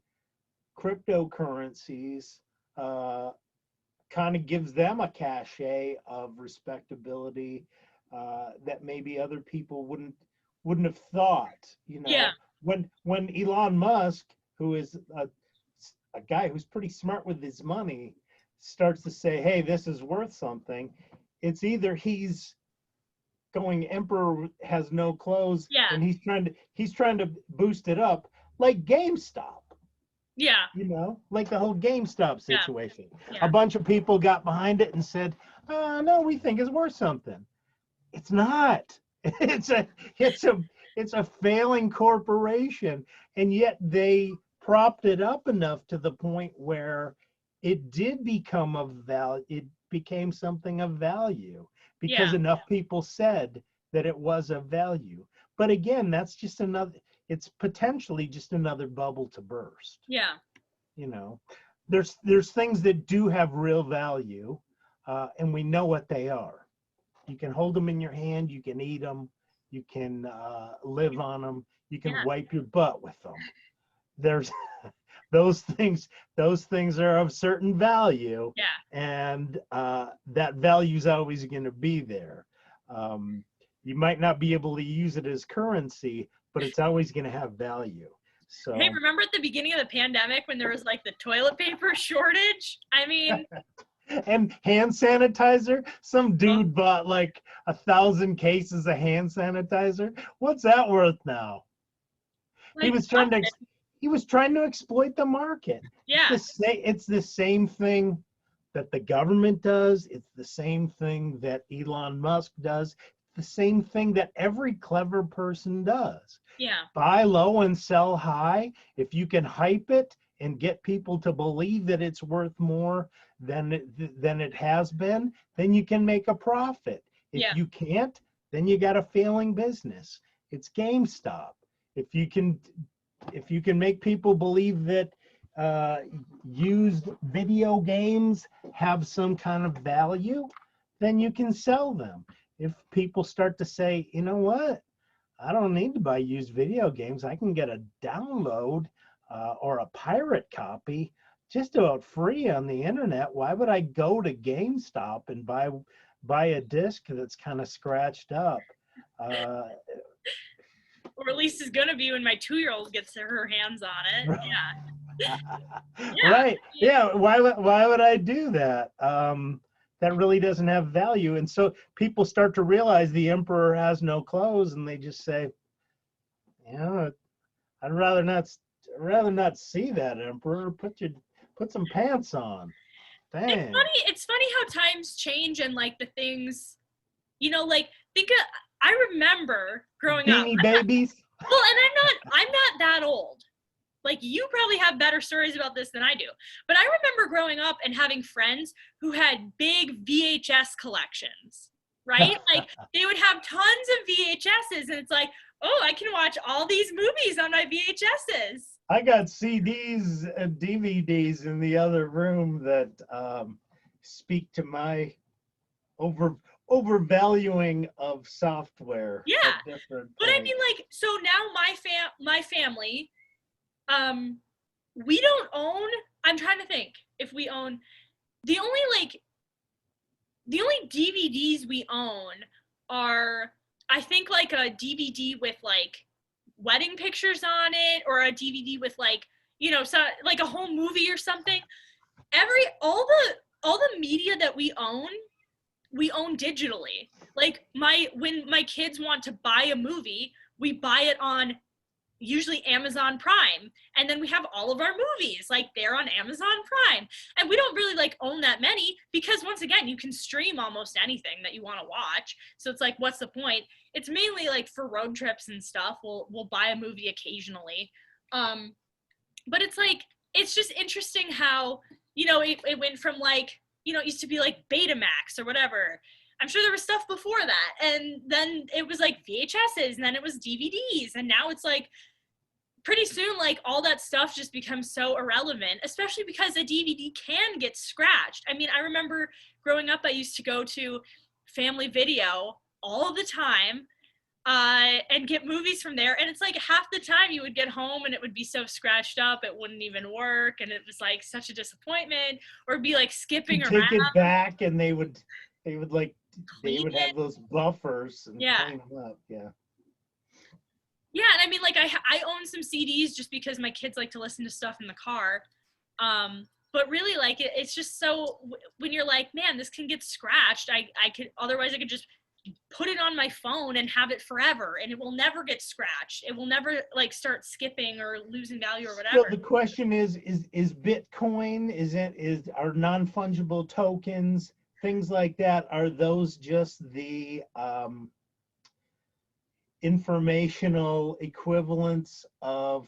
Speaker 2: cryptocurrencies kind of gives them a cachet of respectability that maybe other people wouldn't have thought.
Speaker 1: Yeah.
Speaker 2: When Elon Musk, who is a guy who's pretty smart with his money, starts to say, hey, this is worth something, it's either he's going emperor has no clothes,
Speaker 1: Yeah.
Speaker 2: and he's trying to boost it up, like GameStop.
Speaker 1: Yeah.
Speaker 2: Like the whole GameStop situation.
Speaker 1: Yeah.
Speaker 2: A bunch of people got behind it and said, no, we think it's worth something. It's not. It's a failing corporation, and yet they propped it up enough to the point where it did become of value. It became something of value because enough people said that it was of value. But again, that's just it's potentially just another bubble to burst.
Speaker 1: Yeah.
Speaker 2: There's things that do have real value, and we know what they are. You can hold them in your hand, you can eat them, you can live on them, you can wipe your butt with them. There's those things are of certain value, and that value is always going to be there. You might not be able to use it as currency, but it's always going to have value. So,
Speaker 1: hey, remember at the beginning of the pandemic when there was like the toilet paper shortage? I mean,
Speaker 2: and hand sanitizer. Some dude bought like 1,000 cases of hand sanitizer. What's that worth now?
Speaker 1: like,
Speaker 2: He was trying to exploit the market.
Speaker 1: Yeah.
Speaker 2: It's the same thing that the government does. It's the same thing that Elon Musk does. The same thing that every clever person does.
Speaker 1: Yeah.
Speaker 2: Buy low and sell high. If you can hype it and get people to believe that it's worth more than it has been, then you can make a profit. If you can't, then you got a failing business. It's GameStop. If you can make people believe that used video games have some kind of value, then you can sell them. If people start to say, you know what, I don't need to buy used video games, I can get a download or a pirate copy just about free on the internet. Why would I go to GameStop and buy a disc that's kind of scratched up?
Speaker 1: Or at least it's gonna be when my 2-year-old gets her hands on it.
Speaker 2: Right. Yeah. Why would I do that? That really doesn't have value. And so people start to realize the emperor has no clothes, and they just say, I'd rather not see that emperor. Put some pants on. Dang.
Speaker 1: It's funny how times change and like the things, like I remember growing up.
Speaker 2: Beanie Babies.
Speaker 1: Well, and I'm not that old. Like, you probably have better stories about this than I do. But I remember growing up and having friends who had big VHS collections, right? Like, they would have tons of VHSs, and it's like, oh, I can watch all these movies on my VHSs.
Speaker 2: I got CDs and DVDs in the other room that speak to my overvaluing of software.
Speaker 1: Yeah.
Speaker 2: But
Speaker 1: I mean, like, so now my family, we don't own, I'm trying to think if we own, the only DVDs we own are, I think, like a DVD with like wedding pictures on it, or a DVD with like, so like a whole movie or something. All the media that we own digitally. Like, when my kids want to buy a movie, we buy it on usually Amazon Prime, and then we have all of our movies, like, they're on Amazon Prime, and we don't really like own that many, because once again, you can stream almost anything that you want to watch, so it's like, what's the point? It's mainly like for road trips and stuff. We'll buy a movie occasionally, but it's like, it's just interesting how it went from like, it used to be like Betamax or whatever. I'm sure there was stuff before that, and then it was like VHSs, and then it was DVDs, and now it's like pretty soon, like, all that stuff just becomes so irrelevant, especially because a DVD can get scratched. I mean, I remember growing up, I used to go to Family Video all the time, and get movies from there. And it's like half the time you would get home and it would be so scratched up, it wouldn't even work. And it was like such a disappointment, or be like skipping
Speaker 2: to
Speaker 1: around.
Speaker 2: take it back, and they would like, they
Speaker 1: Clean
Speaker 2: would
Speaker 1: it.
Speaker 2: have those buffers and
Speaker 1: Yeah.
Speaker 2: clean them up. Yeah.
Speaker 1: Yeah, and I mean, like, I own some CDs just because my kids like to listen to stuff in the car. But really, like, it's just so, when you're like, man, this can get scratched, I could, otherwise I could just put it on my phone and have it forever, and it will never get scratched. It will never, like, start skipping or losing value or whatever.
Speaker 2: So the question is Bitcoin, are non-fungible tokens, things like that, are those just the informational equivalents of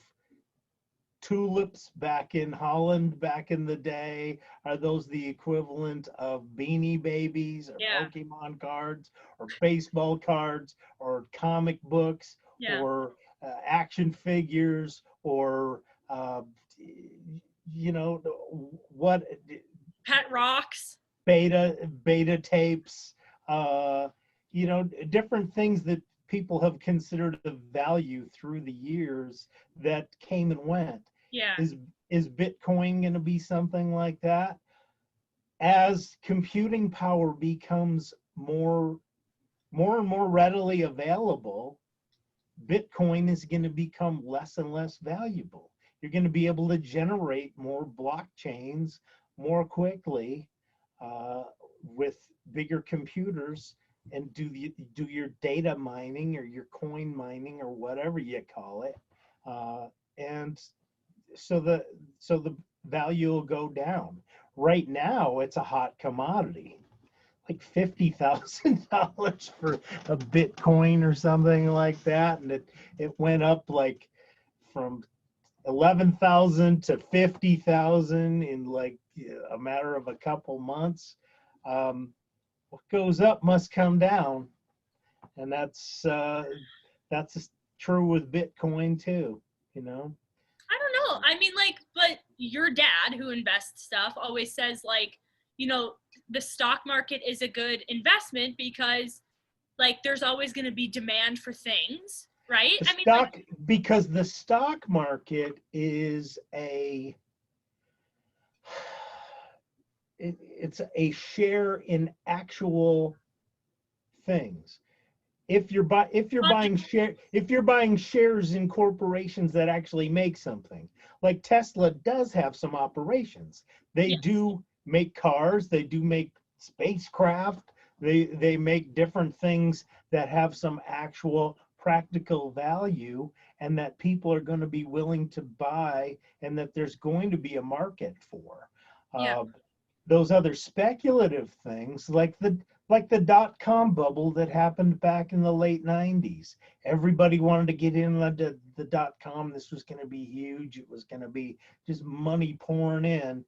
Speaker 2: tulips back in Holland back in the day? Are those the equivalent of Beanie Babies, or
Speaker 1: Yeah.
Speaker 2: Pokemon cards, or baseball cards, or comic books,
Speaker 1: Yeah.
Speaker 2: or action figures, or what,
Speaker 1: Pet rocks.
Speaker 2: beta tapes, different things that people have considered of value through the years that came and went.
Speaker 1: Yeah.
Speaker 2: Is Bitcoin going to be something like that? As computing power becomes more and more readily available, Bitcoin is going to become less and less valuable. You're going to be able to generate more blockchains more quickly with bigger computers, and do your data mining or your coin mining or whatever you call it, and so the value will go down. Right now, it's a hot commodity, like $50,000 for a Bitcoin or something like that, and it went up like from 11,000 to 50,000 in like a matter of a couple months. What goes up must come down, and that's true with Bitcoin too.
Speaker 1: I don't know. I mean, like, but your dad, who invests stuff, always says, like, the stock market is a good investment because, like, there's always going to be demand for things, right?
Speaker 2: The
Speaker 1: I mean, like,
Speaker 2: because the stock market is it's a share in actual things. If you're buying shares in corporations that actually make something, like Tesla does have some operations. They
Speaker 1: yes.
Speaker 2: do make cars, they do make spacecraft, they make different things that have some actual practical value, and that people are going to be willing to buy, and that there's going to be a market for.
Speaker 1: Yeah.
Speaker 2: Those other speculative things, like the dot-com bubble that happened back in the late 90s. Everybody wanted to get in the dot-com. This was going to be huge. It was going to be just money pouring in,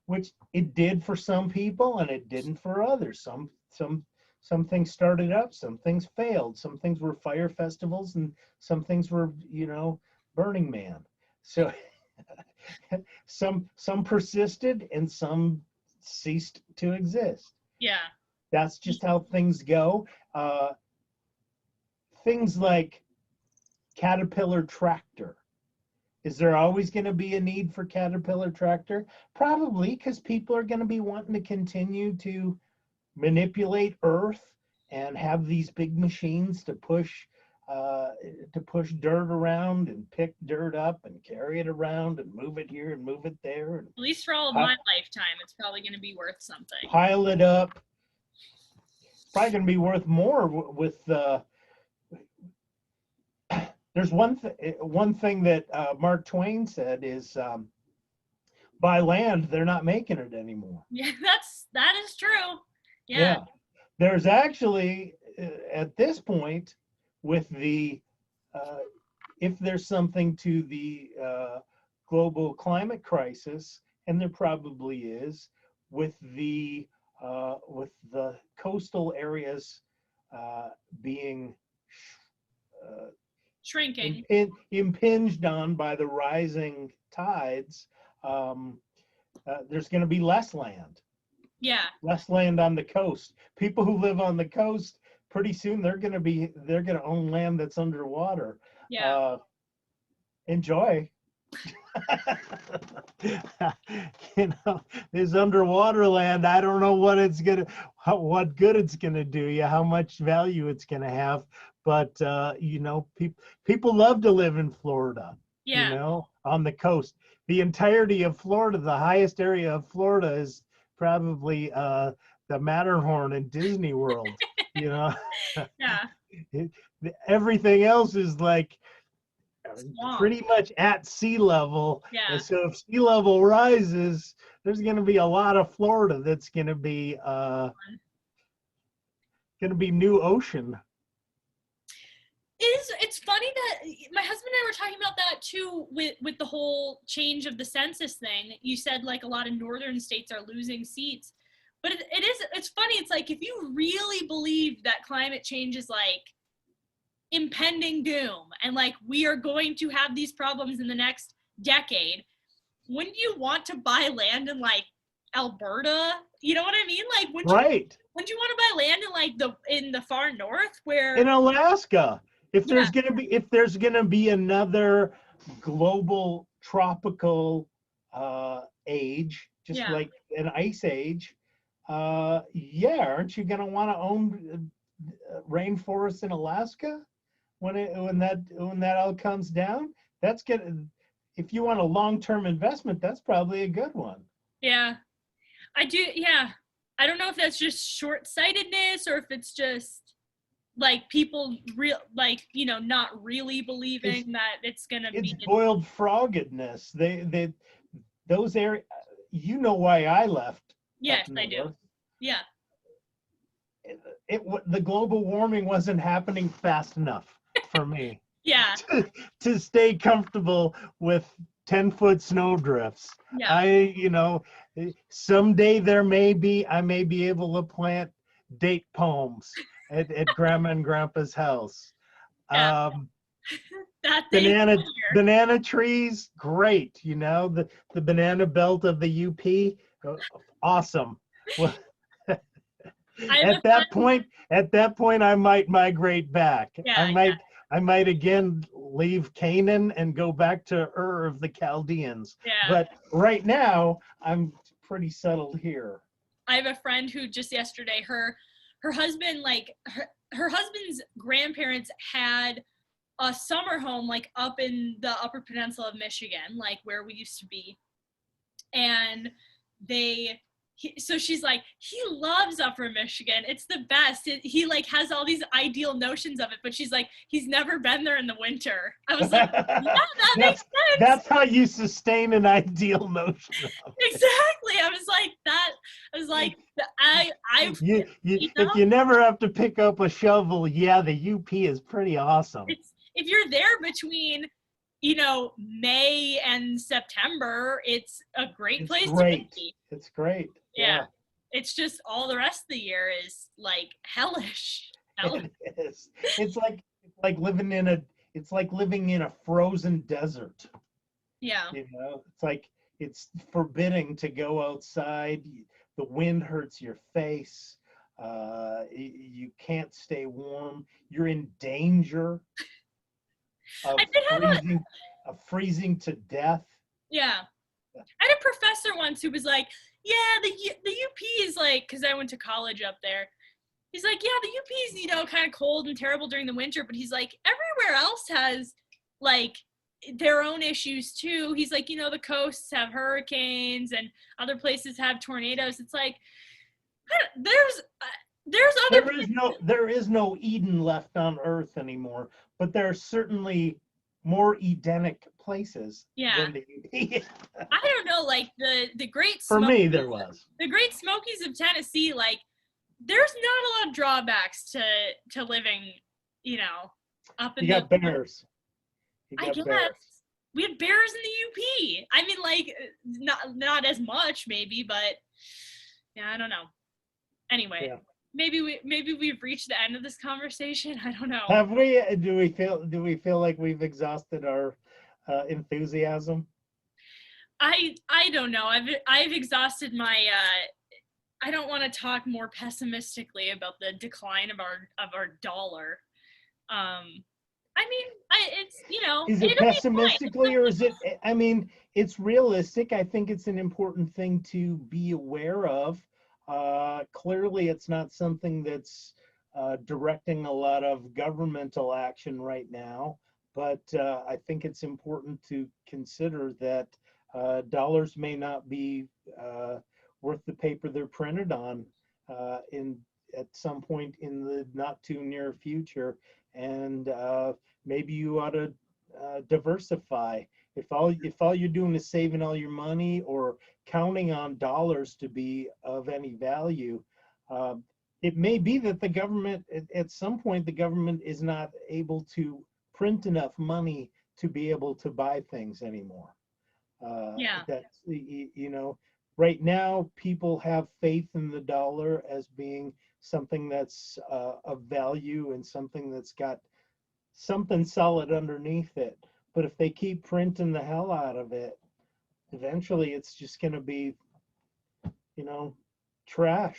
Speaker 2: which it did for some people and it didn't for others. Some things started up, some things failed. Some things were fire festivals, and some things were, Burning Man. So some persisted and some ceased to exist.
Speaker 1: Yeah.
Speaker 2: That's just how things go. Things like Caterpillar tractor. Is there always going to be a need for Caterpillar tractor? Probably, because people are going to be wanting to continue to manipulate earth and have these big machines to push dirt around and pick dirt up and carry it around and move it here and move it there. And
Speaker 1: At least for all of my lifetime, it's probably going to be worth something.
Speaker 2: Pile it up. Probably going to be worth more with there's one thing that Mark Twain said is, by land, they're not making it anymore.
Speaker 1: Yeah, that is true.
Speaker 2: Yeah. There's actually, at this point, with the, if there's something to the global climate crisis, and there probably is, with the coastal areas being
Speaker 1: Shrinking.
Speaker 2: impinged on by the rising tides, there's going to be less land.
Speaker 1: Yeah.
Speaker 2: Less land on the coast. People who live on the coast, pretty soon they're going to own land that's underwater.
Speaker 1: Yeah.
Speaker 2: Enjoy. This underwater land, I don't know what what good it's gonna do you, how much value it's gonna have, but people love to live in Florida.
Speaker 1: Yeah.
Speaker 2: On the coast. The entirety of Florida, the highest area of Florida is probably the Matterhorn in Disney World.
Speaker 1: Yeah.
Speaker 2: Everything else is like
Speaker 1: Swamp.
Speaker 2: pretty much at sea level.
Speaker 1: Yeah.
Speaker 2: And so if sea level rises, there's going to be a lot of Florida that's going to be new ocean.
Speaker 1: It's funny that my husband and I were talking about that too with the whole change of the census thing. You said like a lot of northern states are losing seats, but it's funny. It's like if you really believe that climate change is like impending doom and like we are going to have these problems in the next decade, wouldn't you want to buy land in like Alberta? You know what I mean? Like wouldn't you want to buy land in like in the far north where
Speaker 2: in Alaska? If there's gonna be another global tropical age, just like an ice age, aren't you gonna want to own rainforests in Alaska when that all comes down? If you want a long-term investment, that's probably a good one.
Speaker 1: Yeah, I do. Yeah, I don't know if that's just short-sightedness or if it's just like people not really believing that it's gonna be.
Speaker 2: It's boiled froggedness. Those areas. You know why I left?
Speaker 1: Yes, I do. Yeah.
Speaker 2: The global warming wasn't happening fast enough for me.
Speaker 1: Yeah.
Speaker 2: To stay comfortable with 10-foot snow drifts.
Speaker 1: Yeah.
Speaker 2: Someday I may be able to plant date palms at Grandma and Grandpa's house.
Speaker 1: Yeah.
Speaker 2: Banana trees, great. The banana belt of the UP, awesome. Well, at that point, I might migrate back.
Speaker 1: Yeah,
Speaker 2: I might again leave Canaan and go back to Ur of the Chaldeans.
Speaker 1: Yeah.
Speaker 2: But right now, I'm pretty settled here.
Speaker 1: I have a friend who just yesterday, her husband, like her husband's grandparents had a summer home like up in the Upper Peninsula of Michigan, like where we used to be. And so she's like, he loves Upper Michigan. It's the best. He like has all these ideal notions of it, but she's like, he's never been there in the winter. I was like, yeah, that makes sense.
Speaker 2: That's how you sustain an ideal notion.
Speaker 1: Exactly. I was like,
Speaker 2: if you never have to pick up a shovel, the UP is pretty awesome.
Speaker 1: If you're there between May and September, it's a great place to be.
Speaker 2: It's great.
Speaker 1: Yeah. It's just all the rest of the year is like hellish.
Speaker 2: It is. It's like living in a frozen desert.
Speaker 1: Yeah.
Speaker 2: It's like it's forbidding to go outside. The wind hurts your face. You can't stay warm. You're in danger of freezing to death.
Speaker 1: Yeah. I had a professor once who was like, yeah, the UP is like, because I went to college up there. He's like, yeah, the UP is, kind of cold and terrible during the winter, but he's like, everywhere else has like their own issues too. He's like, the coasts have hurricanes and other places have tornadoes. It's like,
Speaker 2: there is no Eden left on Earth anymore, but there are certainly more Edenic places than the UP.
Speaker 1: I don't know, like the Great Smokies.
Speaker 2: For me, there was.
Speaker 1: The Great Smokies of Tennessee, like, there's not a lot of drawbacks to living, up in
Speaker 2: You got bears.
Speaker 1: I guess. We had bears in the UP. I mean, like, not as much, maybe, but, yeah, I don't know. Anyway. maybe we've reached the end of this conversation. I don't know.
Speaker 2: Have we? Do we feel like we've exhausted our enthusiasm?
Speaker 1: I don't know. I've exhausted my I don't want to talk more pessimistically about the decline of our dollar. I mean, it's,
Speaker 2: Is it
Speaker 1: it'll be fine.
Speaker 2: pessimistically or is it? I mean, it's realistic. I think it's an important thing to be aware of. Clearly, it's not something that's directing a lot of governmental action right now, but I think it's important to consider that dollars may not be worth the paper they're printed on in at some point in the not too near future, and maybe you ought to diversify. If all you're doing is saving all your money or counting on dollars to be of any value, it may be that the government, at some point, the government is not able to print enough money to be able to buy things anymore.
Speaker 1: Yeah.
Speaker 2: That's, right now, people have faith in the dollar as being something that's of value and something that's got something solid underneath it. But if they keep printing the hell out of it, eventually it's just going to be, trash.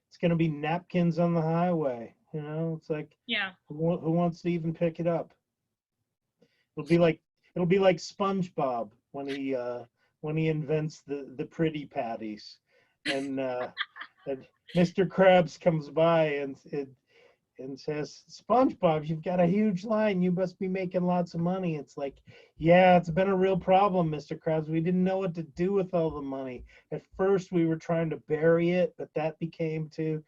Speaker 2: It's going to be napkins on the highway. It's like,
Speaker 1: Yeah.
Speaker 2: who wants to even pick it up? It'll be like SpongeBob when he invents the pretty patties, and Mr. Krabs comes by and says, "SpongeBob, you've got a huge line. You must be making lots of money." It's like, yeah, it's been a real problem, Mr. Krabs. We didn't know what to do with all the money. At first, we were trying to bury it, but that became too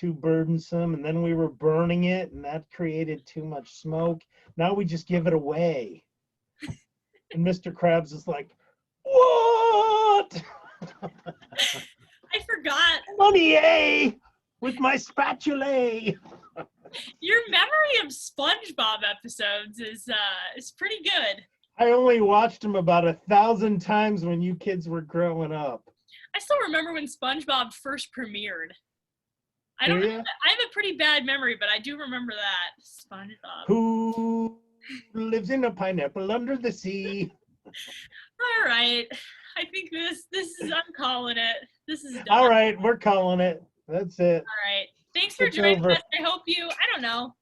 Speaker 2: burdensome, and then we were burning it, and that created too much smoke. Now we just give it away. And Mr. Krabs is like, "What?"
Speaker 1: I forgot.
Speaker 2: Money, eh? With my spatula.
Speaker 1: Your memory of SpongeBob episodes is pretty good.
Speaker 2: I only watched them about 1,000 times when you kids were growing up.
Speaker 1: I still remember when SpongeBob first premiered. I
Speaker 2: Do
Speaker 1: don't.
Speaker 2: ya?
Speaker 1: I have a pretty bad memory, but I do remember that SpongeBob.
Speaker 2: Who lives in a pineapple under the sea?
Speaker 1: All right, I think this is. I'm calling it. This is done.
Speaker 2: All right, we're calling it. That's it.
Speaker 1: All right. Thanks for
Speaker 2: It's
Speaker 1: joining
Speaker 2: over.
Speaker 1: us. I hope you. I don't know.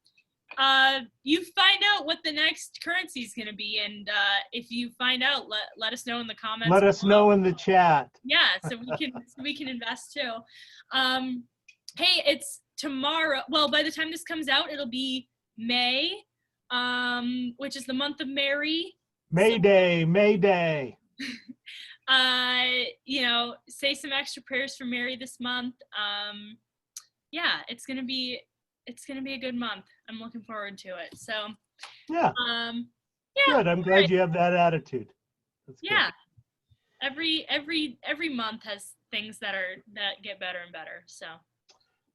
Speaker 1: You find out what the next currency is going to be, and if you find out, let us know in the comments.
Speaker 2: Let us know in the chat.
Speaker 1: Yeah, so we can invest too. Hey, it's tomorrow. Well, by the time this comes out, it'll be May, which is the month of Mary.
Speaker 2: May Day, May Day.
Speaker 1: Say some extra prayers for Mary this month. Yeah, it's gonna be a good month. I'm looking forward to it. So
Speaker 2: Yeah.
Speaker 1: Yeah.
Speaker 2: Good. I'm glad you have that attitude. That's
Speaker 1: Yeah.
Speaker 2: Good.
Speaker 1: Every month has things that get better and better. So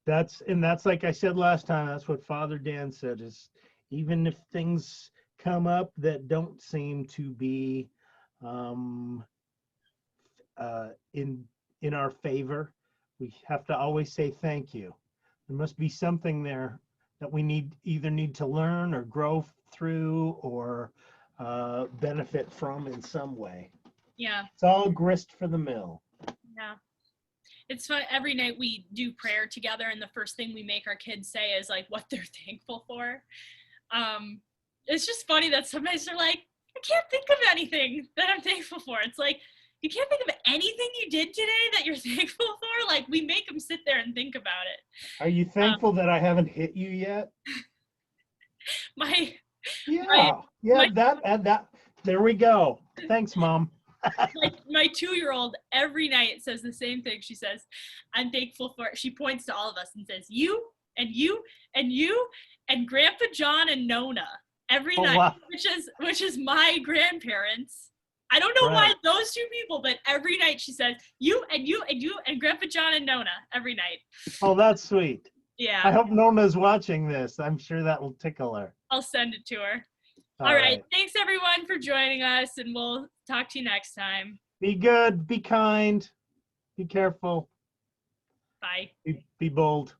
Speaker 2: That's like I said last time, that's what Father Dan said, is even if things come up that don't seem to be in our favor, we have to always say thank you. There must be something there that we either need to learn or grow through or benefit from in some way.
Speaker 1: yeah.
Speaker 2: It's all grist for the mill.
Speaker 1: Yeah. It's fun. Every night we do prayer together, and the first thing we make our kids say is like what they're thankful for. It's just funny that sometimes they're like, I can't think of anything that I'm thankful for. It's like, you can't think of anything you did today that you're thankful for? Like, we make them sit there and think about it.
Speaker 2: Are you thankful that I haven't hit you yet? That. There we go. Thanks, Mom.
Speaker 1: My 2-year-old every night says the same thing. She says, I'm thankful for, she points to all of us and says, you and you and you and Grandpa John and Nona every night,
Speaker 2: wow.
Speaker 1: which is my grandparents. I don't know why those two people, but every night she says, you and you and you and Grandpa John and Nona every night.
Speaker 2: Oh, that's sweet.
Speaker 1: Yeah.
Speaker 2: I hope Nona's watching this. I'm sure that will tickle her.
Speaker 1: I'll send it to her. All right. Thanks, everyone, for joining us, and we'll talk to you next time.
Speaker 2: Be good. Be kind. Be careful.
Speaker 1: Bye.
Speaker 2: Be bold.